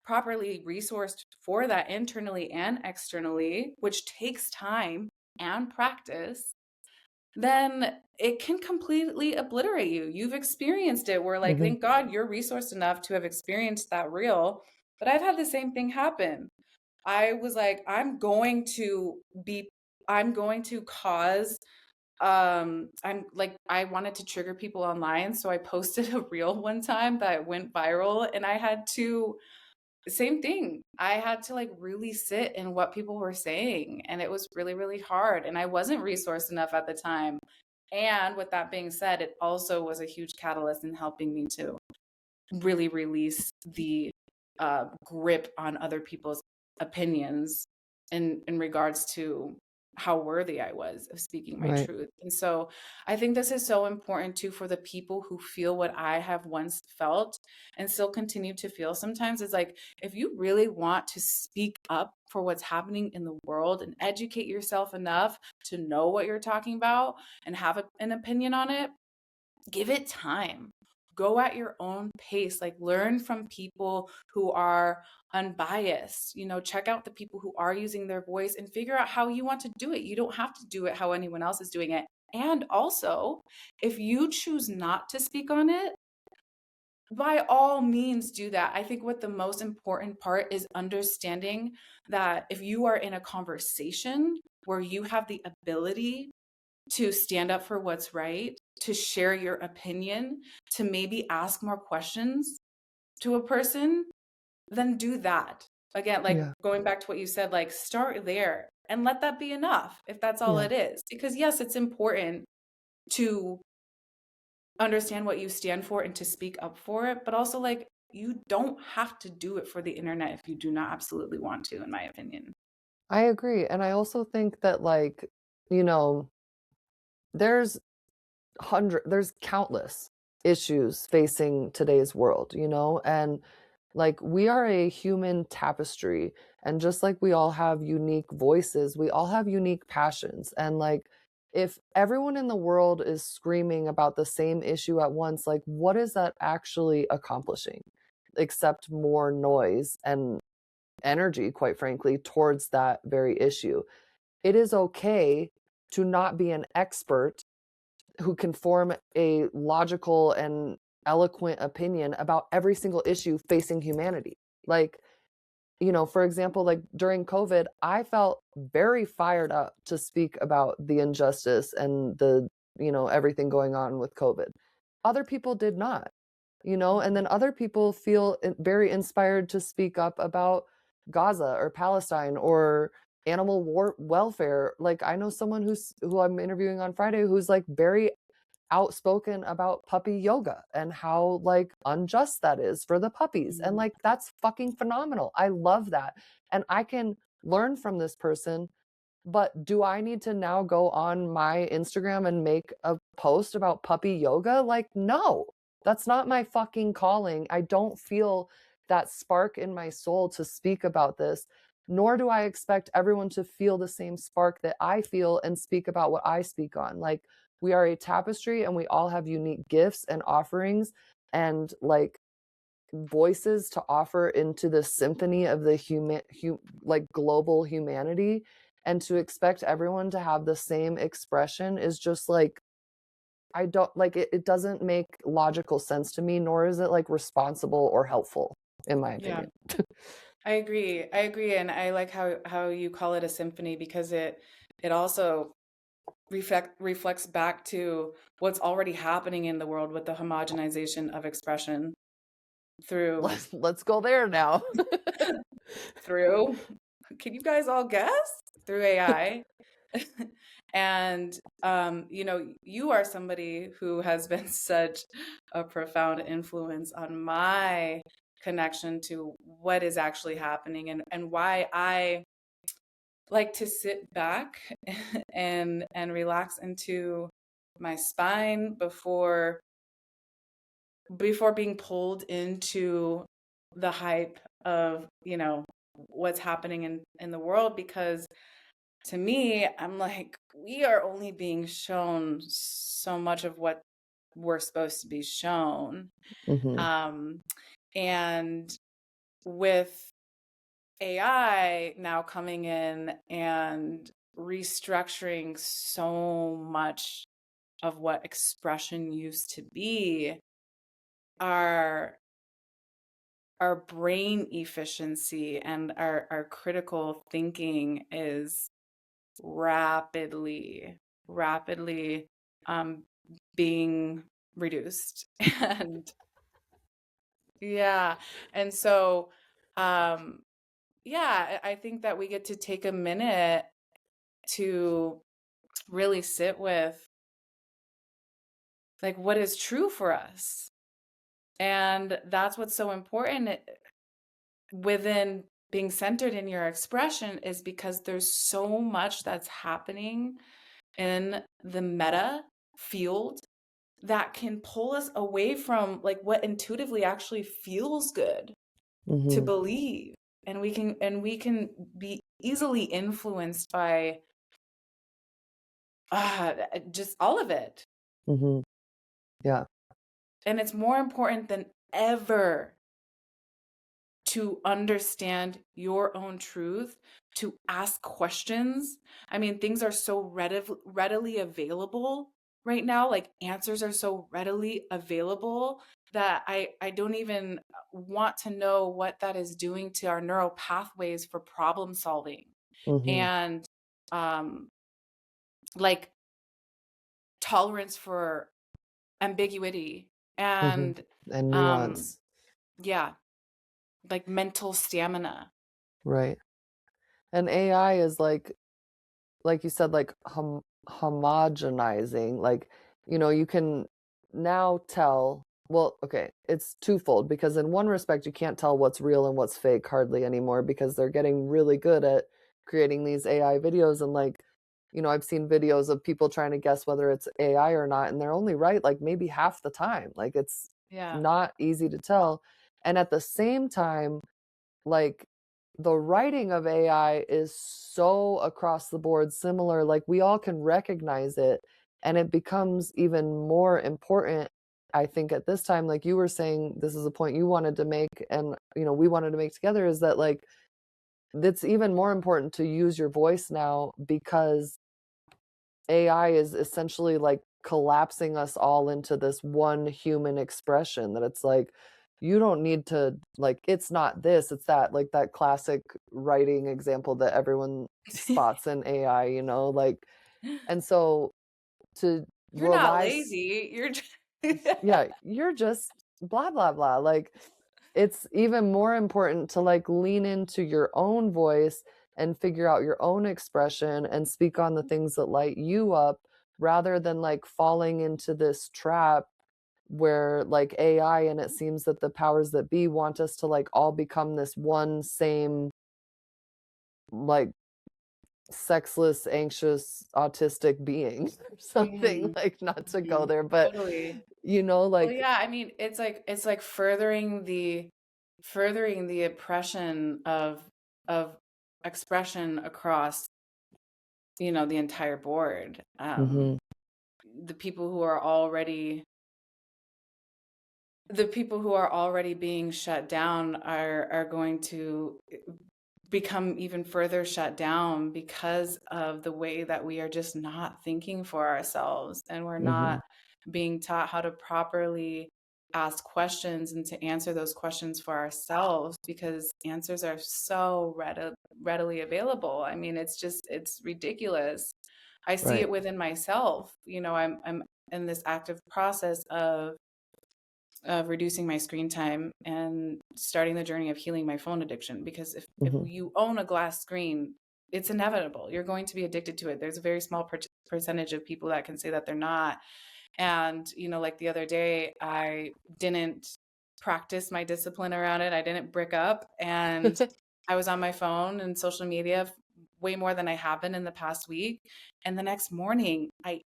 properly resourced for that internally and externally, which takes time and practice, then it can completely obliterate you. You've experienced it where, like, Mm-hmm. thank God you're resourced enough to have experienced that real. But I've had the same thing happen. I was like, I'm going to cause I'm like, I wanted to trigger people online, so I posted a reel one time that went viral, and I had to same thing. I had to like really sit in what people were saying, and it was really, really hard. And I wasn't resourced enough at the time. And with that being said, it also was a huge catalyst in helping me to really release the grip on other people's opinions in regards to how worthy I was of speaking my Right. truth. And so I think this is so important too for the people who feel what I have once felt and still continue to feel sometimes. Is like, if you really want to speak up for what's happening in the world and educate yourself enough to know what you're talking about and have an opinion on it, give it time. Go at your own pace. Like, learn from people who are unbiased. Check out the people who are using their voice and figure out how you want to do it. You don't have to do it how anyone else is doing it. And also, if you choose not to speak on it, by all means do that. I think what the most important part is understanding that if you are in a conversation where you have the ability to stand up for what's right, to share your opinion, to maybe ask more questions to a person, then do that. Again, like Yeah. going back to what you said, like start there and let that be enough if that's all Yeah. it is. Because yes, it's important to understand what you stand for and to speak up for it, but also like you don't have to do it for the internet if you do not absolutely want to, in my opinion. I agree. And I also think that, like, you know, there's there's countless issues facing today's world, and like we are a human tapestry, and just like we all have unique voices, we all have unique passions, and like if everyone in the world is screaming about the same issue at once, like what is that actually accomplishing except more noise and energy, quite frankly, towards that very issue? It is okay to not be an expert who can form a logical and eloquent opinion about every single issue facing humanity. Like, for example, like during COVID, I felt very fired up to speak about the injustice and everything going on with COVID. Other people did not, and then other people feel very inspired to speak up about Gaza or Palestine or animal welfare. Like I know someone who I'm interviewing on Friday who's like very outspoken about puppy yoga and how like unjust that is for the puppies. And Mhm. like that's fucking phenomenal. I love that. And I can learn from this person, but do I need to now go on my Instagram and make a post about puppy yoga? Like no. That's not my fucking calling. I don't feel that spark in my soul to speak about this, nor do I expect everyone to feel the same spark that I feel and speak about what I speak on. Like we are a tapestry and we all have unique gifts and offerings and like voices to offer into the symphony of the like global humanity, and to expect everyone to have the same expression is just like I don't like it. It doesn't make logical sense to me, nor is it like responsible or helpful, in my Yeah. opinion. I agree. I agree, and I like how you call it a symphony because it also reflects back to what's already happening in the world with the homogenization of expression through Let's go there now. through can you guys all guess? Through AI. And you are somebody who has been such a profound influence on my connection to what is actually happening and why I like to sit back and relax into my spine before being pulled into the hype of what's happening in the world, because to me I'm like, we are only being shown so much of what we're supposed to be shown. Mhm. um And with AI now coming in and restructuring so much of what expression used to be, our brain efficiency and our critical thinking is rapidly um, being reduced. And yeah, and so yeah, I think that we get to take a minute to really sit with like what is true for us. And that's what's so important within being centered in your expression, is because there's so much that's happening in the meta field that can pull us away from like what intuitively actually feels good to Mm-hmm. believe. And we can be easily influenced by just all of it. Mm-hmm. Yeah. And it's more important than ever to understand your own truth, to ask questions. I mean, things are so readily available right now. Like answers are so readily available that I don't even want to know what that is doing to our neural pathways for problem solving. Mm-hmm. And um, like tolerance for ambiguity Mm-hmm. and And um, nuance. yeah, like mental stamina. Right. And AI is like you said, like homogenizing, like, you can now tell, well, okay, it's twofold because in one respect, you can't tell what's real and what's fake hardly anymore because they're getting really good at creating these AI videos. And like, I've seen videos of people trying to guess whether it's AI or not, and they're only right like maybe half the time. Like it's Yeah. not easy to tell. And at the same time, like the writing of AI is so across the board similar, like we all can recognize it, and it becomes even more important, I think, at this time. Like you were saying, this is a point you wanted to make, and we wanted to make together, is that like it's even more important to use your voice now because AI is essentially like collapsing us all into this one human expression, that it's like you don't need to, like, it's not this, it's that, like that classic writing example that everyone spots in AI, like, and so to You're not rely lazy. You're just yeah, you're just blah blah blah, like it's even more important to like lean into your own voice and figure out your own expression and speak on the things that light you up, rather than like falling into this trap where like AI, and it seems that the powers that be want us to like all become this one same, like, sexless, anxious, autistic being or something, Mhm, like, not to go mhm, there, but totally. Well, like, yeah, I mean, it's like furthering the oppression of expression across, the entire board. mhm, The people who are already the people who are already being shut down are going to become even further shut down because of the way that we are just not thinking for ourselves, and we're mhm, not being taught how to properly ask questions and to answer those questions for ourselves, because answers are so readily available. I mean, it's ridiculous. I see right, it within myself. I'm in this active process of reducing my screen time and starting the journey of healing my phone addiction. Because if mhm, you own a glass screen, it's inevitable. You're going to be addicted to it. There's a very small percentage of people that can say that they're not. And, like the other day, I didn't practice my discipline around it. I didn't brick up, and I was on my phone and social media way more than I have been in the past week. And the next morning, I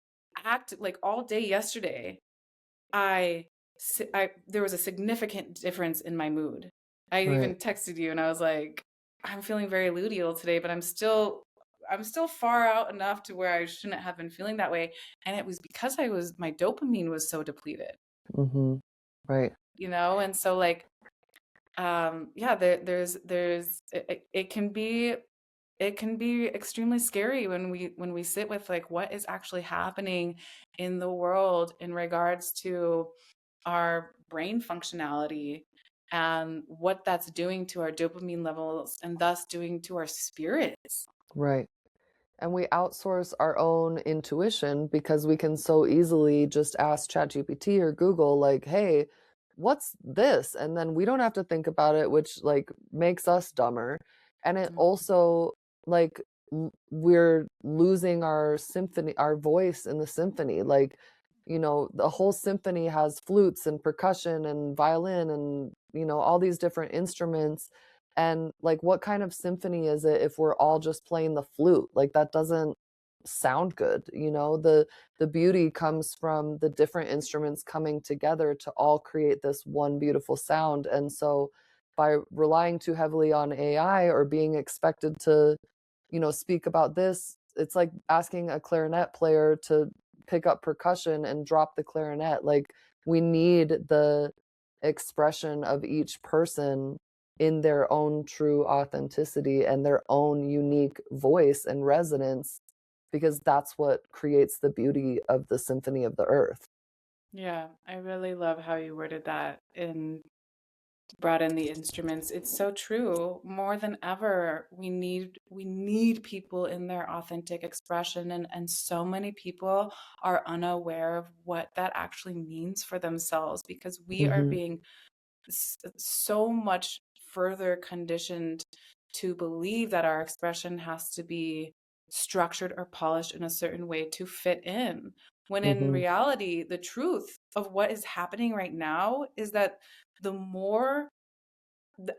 acted like all day yesterday. I, there was a significant difference in my mood. I right, even texted you and I was like, I'm feeling very luteal today, but I'm still far out enough to where I shouldn't have been feeling that way. And it was because my dopamine was so depleted, mhm, right, and so like yeah, it can be extremely scary when we sit with like what is actually happening in the world in regards to our brain functionality and what that's doing to our dopamine levels and thus doing to our spirits. Right. And we outsource our own intuition because we can so easily just ask ChatGPT or Google, like, hey, what's this? And then we don't have to think about it, which like makes us dumber. And it Mm. also, like, we're losing our symphony, our voice in the symphony. Like, the whole symphony has flutes and percussion and violin and, all these different instruments. And like, what kind of symphony is it if we're all just playing the flute? Like, that doesn't sound good. The beauty comes from the different instruments coming together to all create this one beautiful sound. And so by relying too heavily on AI or being expected to, speak about this, it's like asking a clarinet player to pick up percussion and drop the clarinet. Like, we need the expression of each person in their own true authenticity and their own unique voice and resonance, because that's what creates the beauty of the symphony of the earth. Yeah, I really love how you worded that and brought in the instruments. It's so true. More than ever, we need people in their authentic expression, and so many people are unaware of what that actually means for themselves because we are Hmm. being so much further conditioned to believe that our expression has to be structured or polished in a certain way to fit in. When in Hmm. reality, the truth of what is happening right now is that the more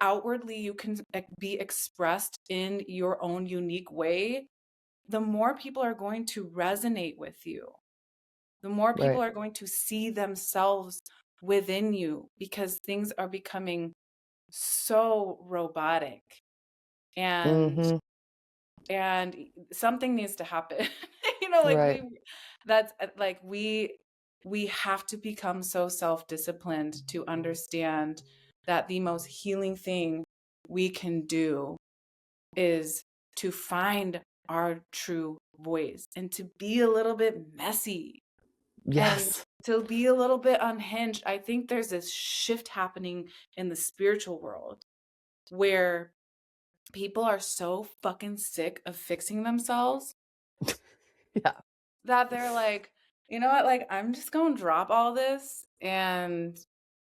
outwardly you can be expressed in your own unique way, the more people are going to resonate with you. The more people Right. are going to see themselves within you because things are becoming so robotic and Hmm. and something needs to happen. Like Right. that's like we have to become so self-disciplined to understand that the most healing thing we can do is to find our true voice and to be a little bit messy and Yes. to be a little bit unhinged. I think there's this shift happening in the spiritual world where people are so fucking sick of fixing themselves Yeah. that they're like, you know what, like I'm just gonna drop all this and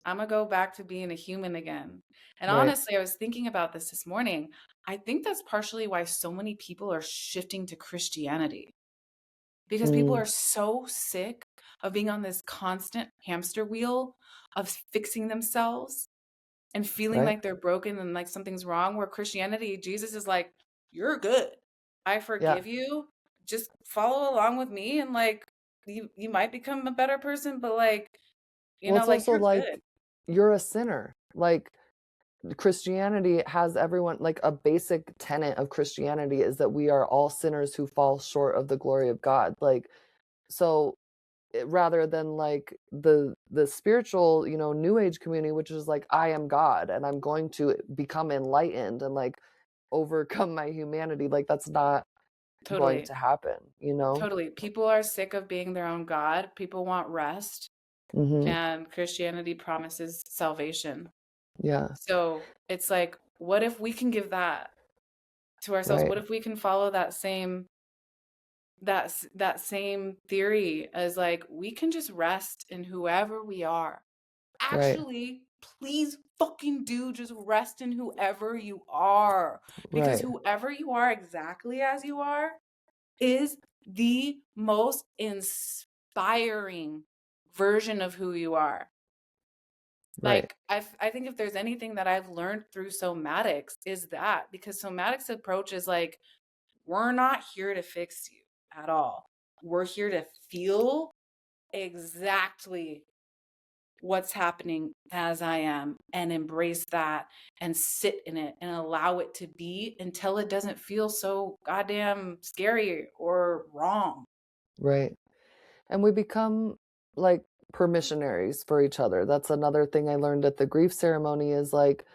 I'm gonna go back to being a human again. And Right. honestly, I was thinking about this morning. I think that's partially why so many people are shifting to Christianity because people Mm. are so sick of being on this constant hamster wheel of fixing themselves and feeling Right. like they're broken and like something's wrong. Where Christianity, Jesus is like, you're good. I Yeah. forgive you. Just follow along with me and like you might become a better person, but like, Well, it's like also you're like, good. you're a sinner. Like, Christianity has everyone, like, a basic tenet of Christianity is that we are all sinners who fall short of the glory of God. Like, so rather than like the spiritual, new age community, which is like, I am God and I'm going to become enlightened and like overcome my humanity, like, that's not going Totally. to happen. Totally. People are sick of being their own God. People want rest, Hmm. and Christianity promises salvation. Yeah. So it's like, what if we can give that to ourselves? Right. What if we can follow that same theory as like we can just rest in whoever we are. Right. Actually, please fucking do just rest in whoever you are because Right. whoever you are exactly as you are is the most inspiring version of who you are. Right. Like I think if there's anything that I've learned through somatics is that because somatics approach is like we're not here to fix you at all. We're here to feel exactly what's happening as I am and embrace that and sit in it and allow it to be until it doesn't feel so goddamn scary or wrong. Right. And we become like permissionaries for each other. That's another thing I learned at the grief ceremony is like,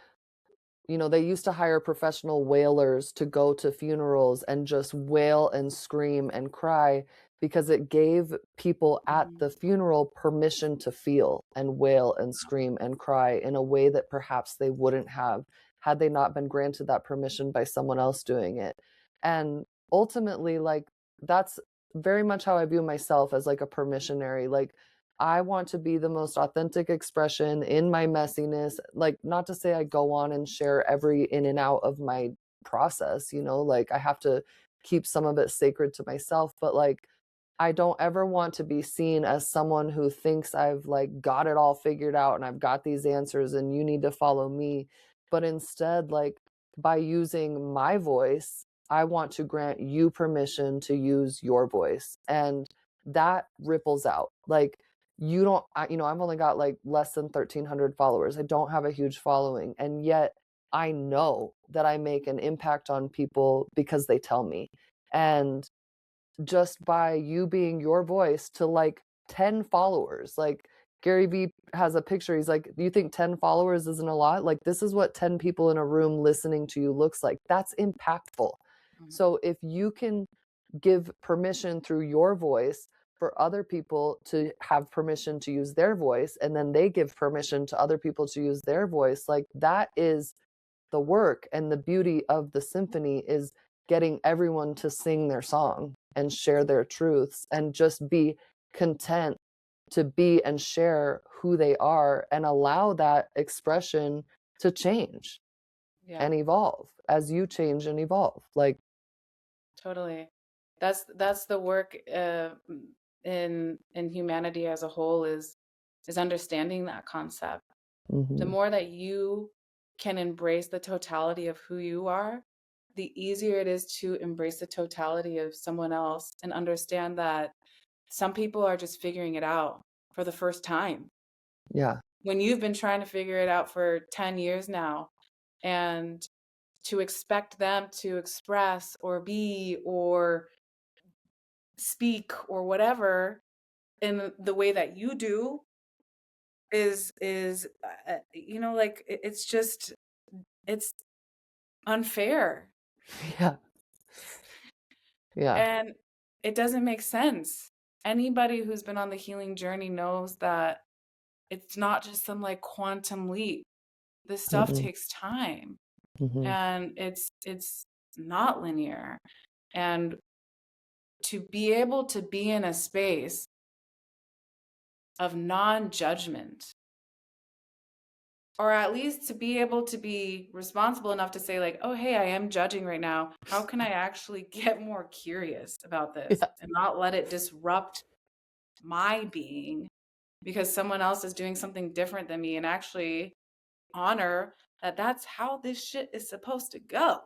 they used to hire professional wailers to go to funerals and just wail and scream and cry because it gave people at the funeral permission to feel and wail and scream and cry in a way that perhaps they wouldn't have had they not been granted that permission by someone else doing it. And ultimately, like, that's very much how I view myself, as like a permissionary. Like, I want to be the most authentic expression in my messiness. Like, not to say I go on and share every in and out of my process, like I have to keep some of it sacred to myself, but like, I don't ever want to be seen as someone who thinks I've like got it all figured out and I've got these answers and you need to follow me. But instead, like, by using my voice, I want to grant you permission to use your voice. And that ripples out. Like, you don't, I've only got like less than 1,300 followers. I don't have a huge following. And yet I know that I make an impact on people because they tell me. And just by you being your voice to like 10 followers, like Gary Vee has a picture. He's like, do you think 10 followers isn't a lot? Like, this is what 10 people in a room listening to you looks like. That's impactful. So if you can give permission through your voice for other people to have permission to use their voice, and then they give permission to other people to use their voice, like, that is the work. And the beauty of the symphony is getting everyone to sing their song and share their truths and just be content to be and share who they are and allow that expression to change and evolve as you change and evolve. Like, totally. That's the work in humanity as a whole, is understanding that concept. The more that you can embrace the totality of who you are, the easier it is to embrace the totality of someone else and understand that some people are just figuring it out for the first time. yeah. When you've been trying to figure it out for 10 years now, and to expect them to express or be or speak or whatever in the way that you do is like it's just, it's unfair. Yeah. Yeah. And it doesn't make sense. Anybody who's been on the healing journey knows that it's not just some like quantum leap. This stuff Mm-mm. takes time, Mm-hmm. and it's not linear. And to be able to be in a space of non-judgment, or at least to be able to be responsible enough to say like, oh, hey, I am judging right now. How can I actually get more curious about this Yeah. and not let it disrupt my being because someone else is doing something different than me, and actually honor that that's how this shit is supposed to go?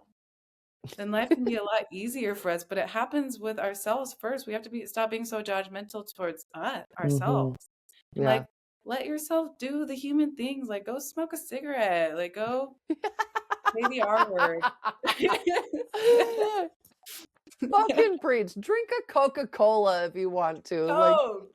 Then life can be a lot easier for us, but it happens with ourselves first. We have to stop being so judgmental towards Mm-hmm. ourselves. And Yeah. like, let yourself do the human things. Like, go smoke a cigarette. Like, go say the R word. Fucking preach. Drink a Coca-Cola if you want to. Like, Go.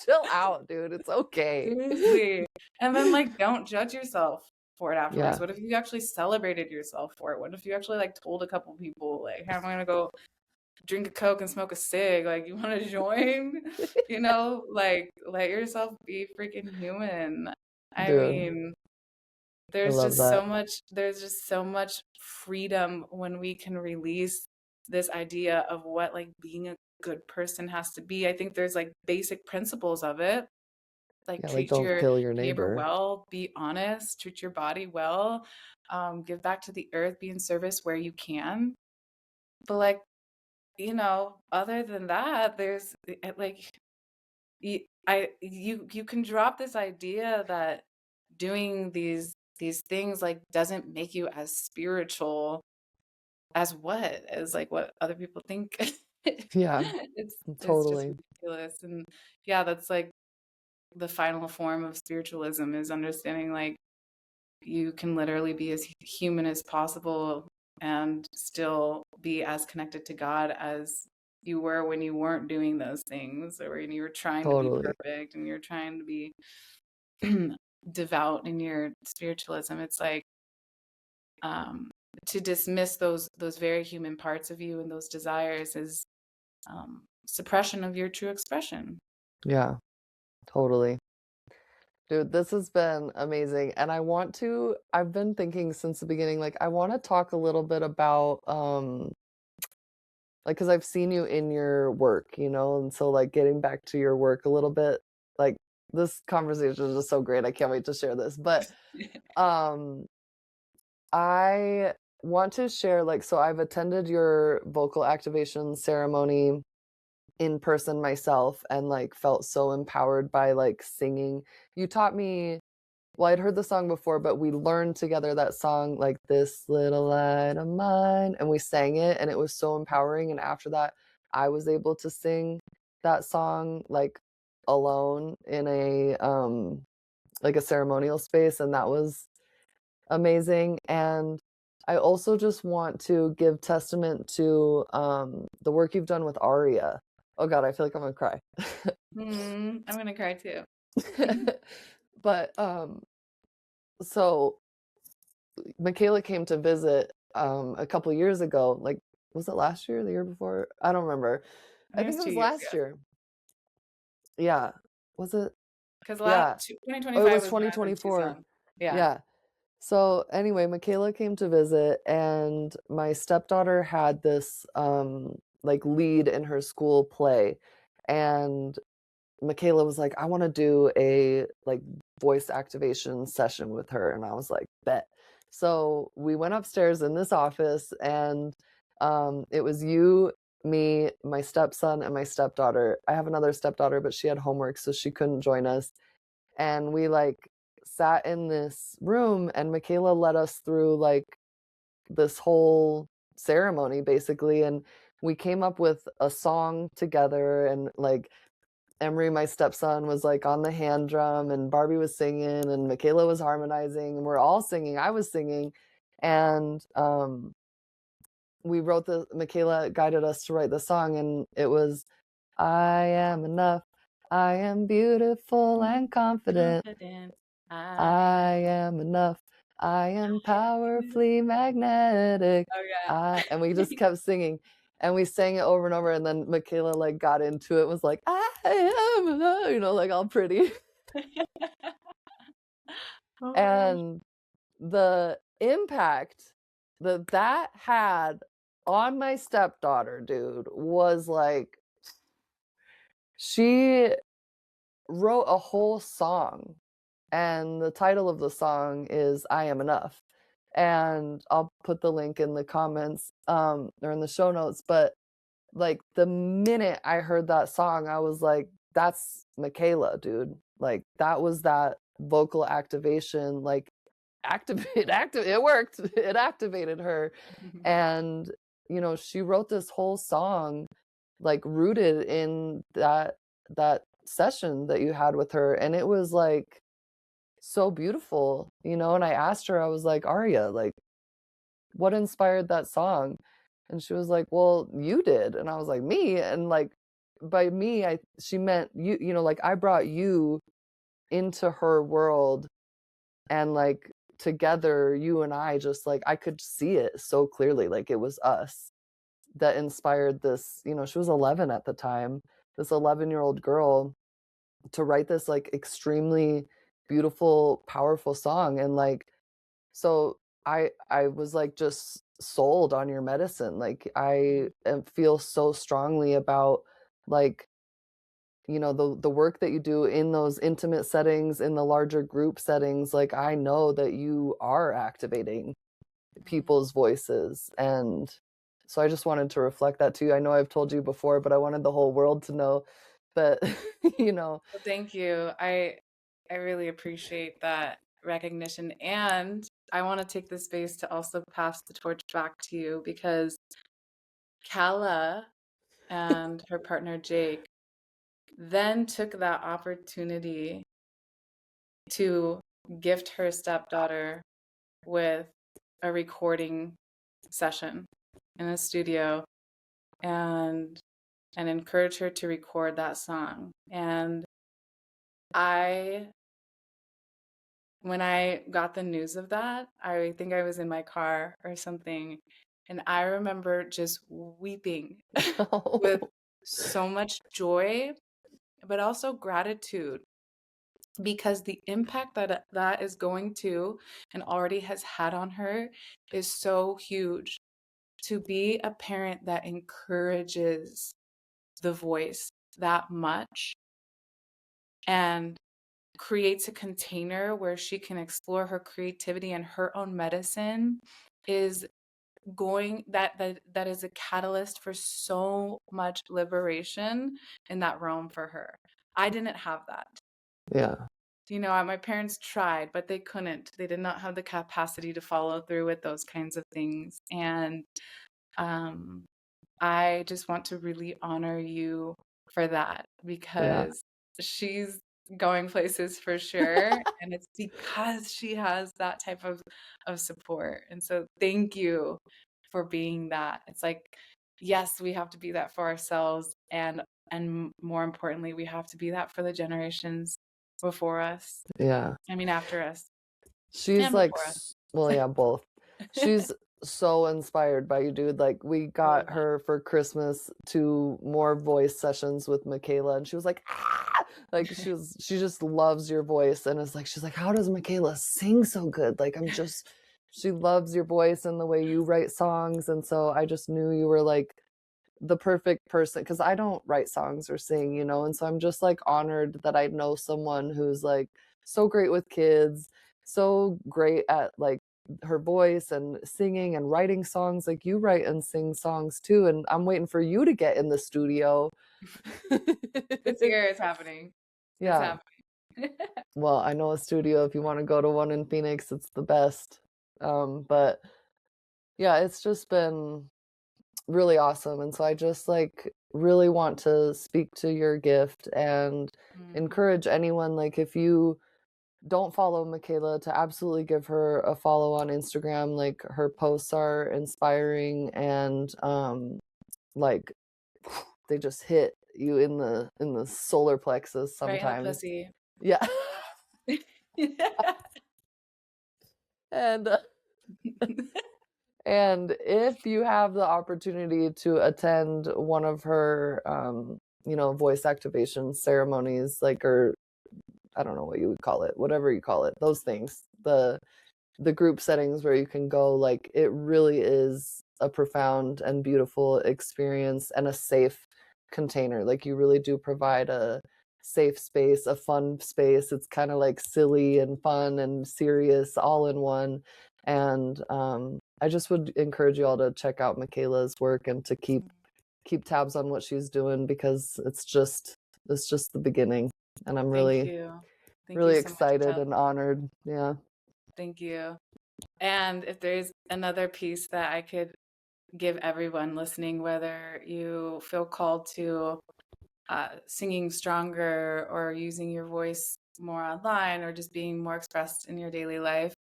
chill out, dude. It's okay. Seriously. And then like, don't judge yourself for it afterwards. Yeah. What if you actually celebrated yourself for it? What if you actually like told a couple people like, hey, I'm gonna go drink a Coke and smoke a cig, like, you want to join? Like, let yourself be freaking human. I Dude, mean, I there's love just so that. much freedom when we can release this idea of what like being a good person has to be. I think there's like basic principles of it, like Yeah, like, treat don't your kill your neighbor neighbor. well, be honest, treat your body well, give back to the earth, be in service where you can. But like, other than that, there's like, you can drop this idea that doing these things like doesn't make you as spiritual as what other people think. Yeah, It's just totally. ridiculous. And yeah, that's like the final form of spiritualism, is understanding like you can literally be as human as possible and still be as connected to God as you were when you weren't doing those things, or when you were trying to be Totally. perfect and you're trying to be devout in your spiritualism. It's like to dismiss those very human parts of you and those desires is suppression of your true expression. Yeah, totally. Dude, this has been amazing. And I've been thinking since the beginning, like, I want to talk a little bit about, like, because I've seen you in your work, and so, like, getting back to your work a little bit, like, this conversation is just so great. I can't wait to share this. But, um, I want to share, like, so I've attended your vocal activation ceremony in person myself and like felt so empowered by like singing. You taught me, well, I'd heard the song before, but we learned together that song, like "This Little Light of Mine," and we sang it, and it was so empowering. And after that, I was able to sing that song like alone in a like a ceremonial space, and that was amazing. And I also just want to give testament to the work you've done with Aria. Oh God, I feel like I'm gonna cry. I'm gonna cry too. But so Mikaela came to visit a couple years ago. Like, was it last year, the year before? I don't remember. I I think it think was it two was years last ago. year. Yeah. Was it? Because Yeah. Oh, it 2025 was was when I was in 2024. Tucson. Yeah. Yeah. So anyway, Mikaela came to visit, and my stepdaughter had this like lead in her school play, and Mikaela was like, I want to do a like voice activation session with her. And I was like, bet. So we went upstairs in this office, and it was you, me, my stepson, and my stepdaughter. I have another stepdaughter, but she had homework, so she couldn't join us. And we like sat in this room, and Mikaela led us through like this whole ceremony basically. And we came up with a song together, and like Emery, my stepson, was like on the hand drum, and Barbie was singing, and Mikaela was harmonizing, and we're all singing. I was singing, and we wrote Mikaela guided us to write the song, and it was, I am enough, I am beautiful and confident, Confident. I am enough, I am powerfully magnetic, Oh yeah. and we just kept singing. And we sang it over and over, and then Mikaela like got into it, was like, I am enough, like all pretty. Oh my gosh. And the impact that that had on my stepdaughter, dude, was like, she wrote a whole song, and the title of the song is I Am Enough. And I'll put the link in the comments or in the show notes. But like the minute I heard that song, I was like, that's Mikaela, dude. Like that was that vocal activation, like it worked. It activated her. And she wrote this whole song like rooted in that session that you had with her, and it was like so beautiful. And I asked her, I was like, Aria, like, what inspired that song? And she was like, well, you did. And I was like, me? And like, by me, she meant you, like I brought you into her world, and like together, you and I just like, I could see it so clearly. Like it was us that inspired this. She was 11 at the time, this 11-year-old girl, to write this like extremely beautiful, powerful song. And like, so I was like just sold on your medicine. Like I feel so strongly about like the work that you do in those intimate settings, in the larger group settings. Like I know that you are activating people's voices. And so I just wanted to reflect that to you. I know I've told you before, but I wanted the whole world to know that Well, thank you. I really appreciate that recognition. And I want to take this space to also pass the torch back to you because Kala and her partner Jake then took that opportunity to gift her stepdaughter with a recording session in a studio and encourage her to record that song. And I when I got the news of that, I think I was in my car or something, and I remember just weeping with Oh, so much joy, but also gratitude because the impact that that is going to and already has had on her is so huge. To be a parent that encourages the voice that much and creates a container where she can explore her creativity and her own medicine is going that is a catalyst for so much liberation in that realm for her. I didn't have that. yeah, You know, my parents tried, but they couldn't. They did not have the capacity to follow through with those kinds of things. And um I just want to really honor you for that yeah, because she's going places for sure. And it's because she has that type of support. And so thank you for being that. It's like, yes, we have to be that for ourselves. And more importantly, we have to be that for the generations before us. yeah. I mean, after us She's and like, before well, yeah, both. us. She's so inspired by you, dude. Like, we Oh, got her for Christmas to more voice sessions with Mikaela, and she was like, ah! Like, she just loves your voice, and it's like, she's like, how does Mikaela sing so good? Like, she loves your voice and the way you write songs, and so I just knew you were like the perfect person because I don't write songs or sing, and so I'm just like honored that I know someone who's like so great with kids, so great at like her voice and singing and writing songs. Like, you write and sing songs too, and I'm waiting for you to get in the studio. this year is happening. It's Yeah. happening. Well, I know a studio if you want to go to one in Phoenix, it's the best. But yeah, it's just been really awesome. And so I just like really want to speak to your gift and Mm, encourage anyone, like, if you don't follow Mikaela, to absolutely give her a follow on Instagram. Like, her posts are inspiring and like they just hit you in the solar plexus right in the sometimes. pussy. Yeah. and And if you have the opportunity to attend one of her, voice activation ceremonies, like, or I don't know what you would call it, whatever you call it, those things, the group settings where you can go, like, it really is a profound and beautiful experience and a safe container. Like, you really do provide a safe space, a fun space. It's kind of like silly and fun and serious all in one. And I just would encourage you all to check out Mikaela's work and to keep tabs on what she's doing, because it's just the beginning. And I'm Thank really, you. Thank you really so much, excited Kelly. and honored. Yeah. Thank you. And if there's another piece that I could give everyone listening, whether you feel called to singing stronger or using your voice more online or just being more expressed in your daily life,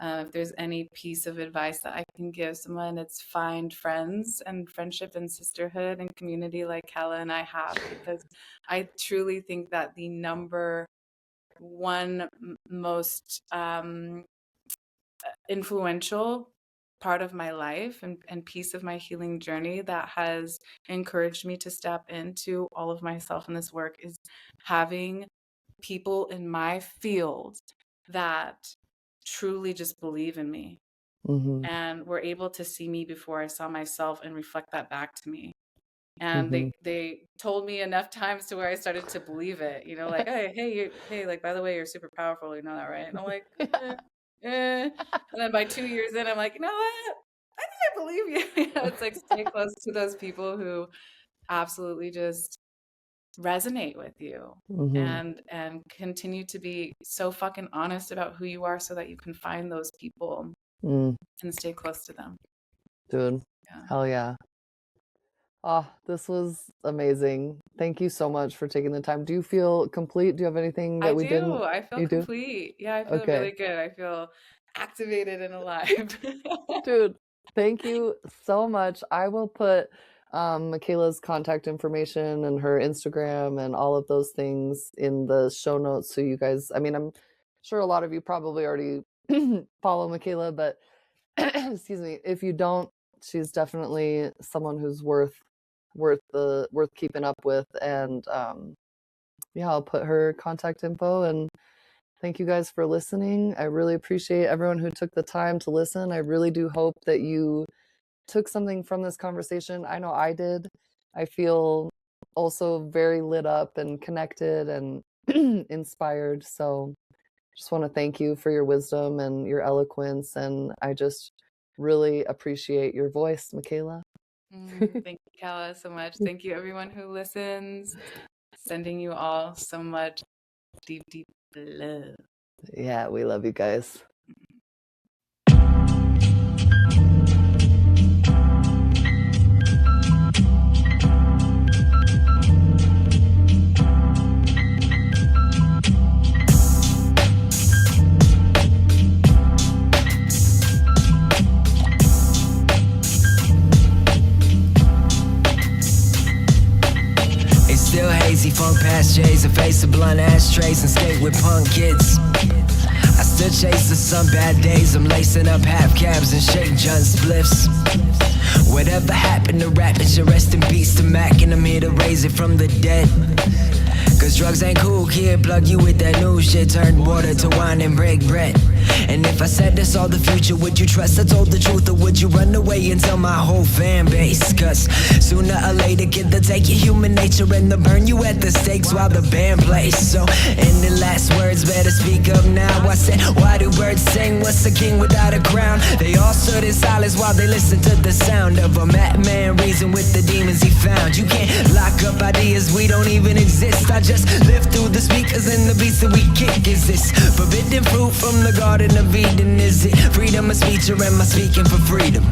if there's any piece of advice that I can give someone, it's find friends and friendship and sisterhood and community like Kella and I have, because I truly think that the number one most influential part of my life and piece of my healing journey that has encouraged me to step into all of myself in this work is having people in my field that truly just believe in me Mm-hmm. and were able to see me before I saw myself and reflect that back to me. And Mm-hmm. they told me enough times to where I started to believe it, like, hey, like, by the way, you're super powerful, you know that, right? And I'm like, eh. And then by 2 years in, I'm like, you know what? I think I believe you. It's like stay close to those people who absolutely just resonate with you Mm-hmm. and continue to be so fucking honest about who you are so that you can find those people Mm, and stay close to them. dude, Yeah. hell yeah. Oh, this was amazing. Thank you so much for taking the time. Do you feel complete? Do you have anything I that we do. didn't? I feel You do? complete. Yeah, I feel Okay. really good. I feel activated and alive. Dude, thank you so much. I will put Michaela's contact information and her Instagram and all of those things in the show notes so you guys, I mean, sure a lot of you probably already follow Mikaela, but excuse me, if you don't, she's definitely someone who's worth keeping up with. And yeah, I'll put her contact info. And thank you guys for listening. I really appreciate everyone who took the time to listen. I really do hope that you took something from this conversation. I know I did. I feel also very lit up and connected and inspired. So just want to thank you for your wisdom and your eloquence. And I just really appreciate your voice, Mikaela. Thank you, Kala, so much. Thank you, everyone who listens. Sending you all so much deep, deep love. Yeah, we love you guys. Still hazy, funk past J's, a face of blunt ashtrays and skate with punk kids. I still chase the sun bad days, I'm lacing up half cabs and shake John spliffs. Whatever happened to rap, it should rest in peace to Mac, and I'm here to raise it from the dead. Cause drugs ain't cool, kid, plug you with that new shit, turn water to wine and break bread. And if I said this all the future, would you trust I told the truth, or would you run away and tell my whole fan base? Cause sooner or later, kid, they'll take your human nature and they'll burn you at the stakes while the band plays. So, in the last words, better speak up now. I said, why do birds sing? What's a king without a crown? They all stood in silence while they listened to the sound of a madman reason with the demons he found. You can't lock up ideas, we don't even exist. I just live through the speakers and the beats that we kick. Is this forbidden fruit from the Garden of Eden? Is it freedom of speech, or am I speaking for freedom?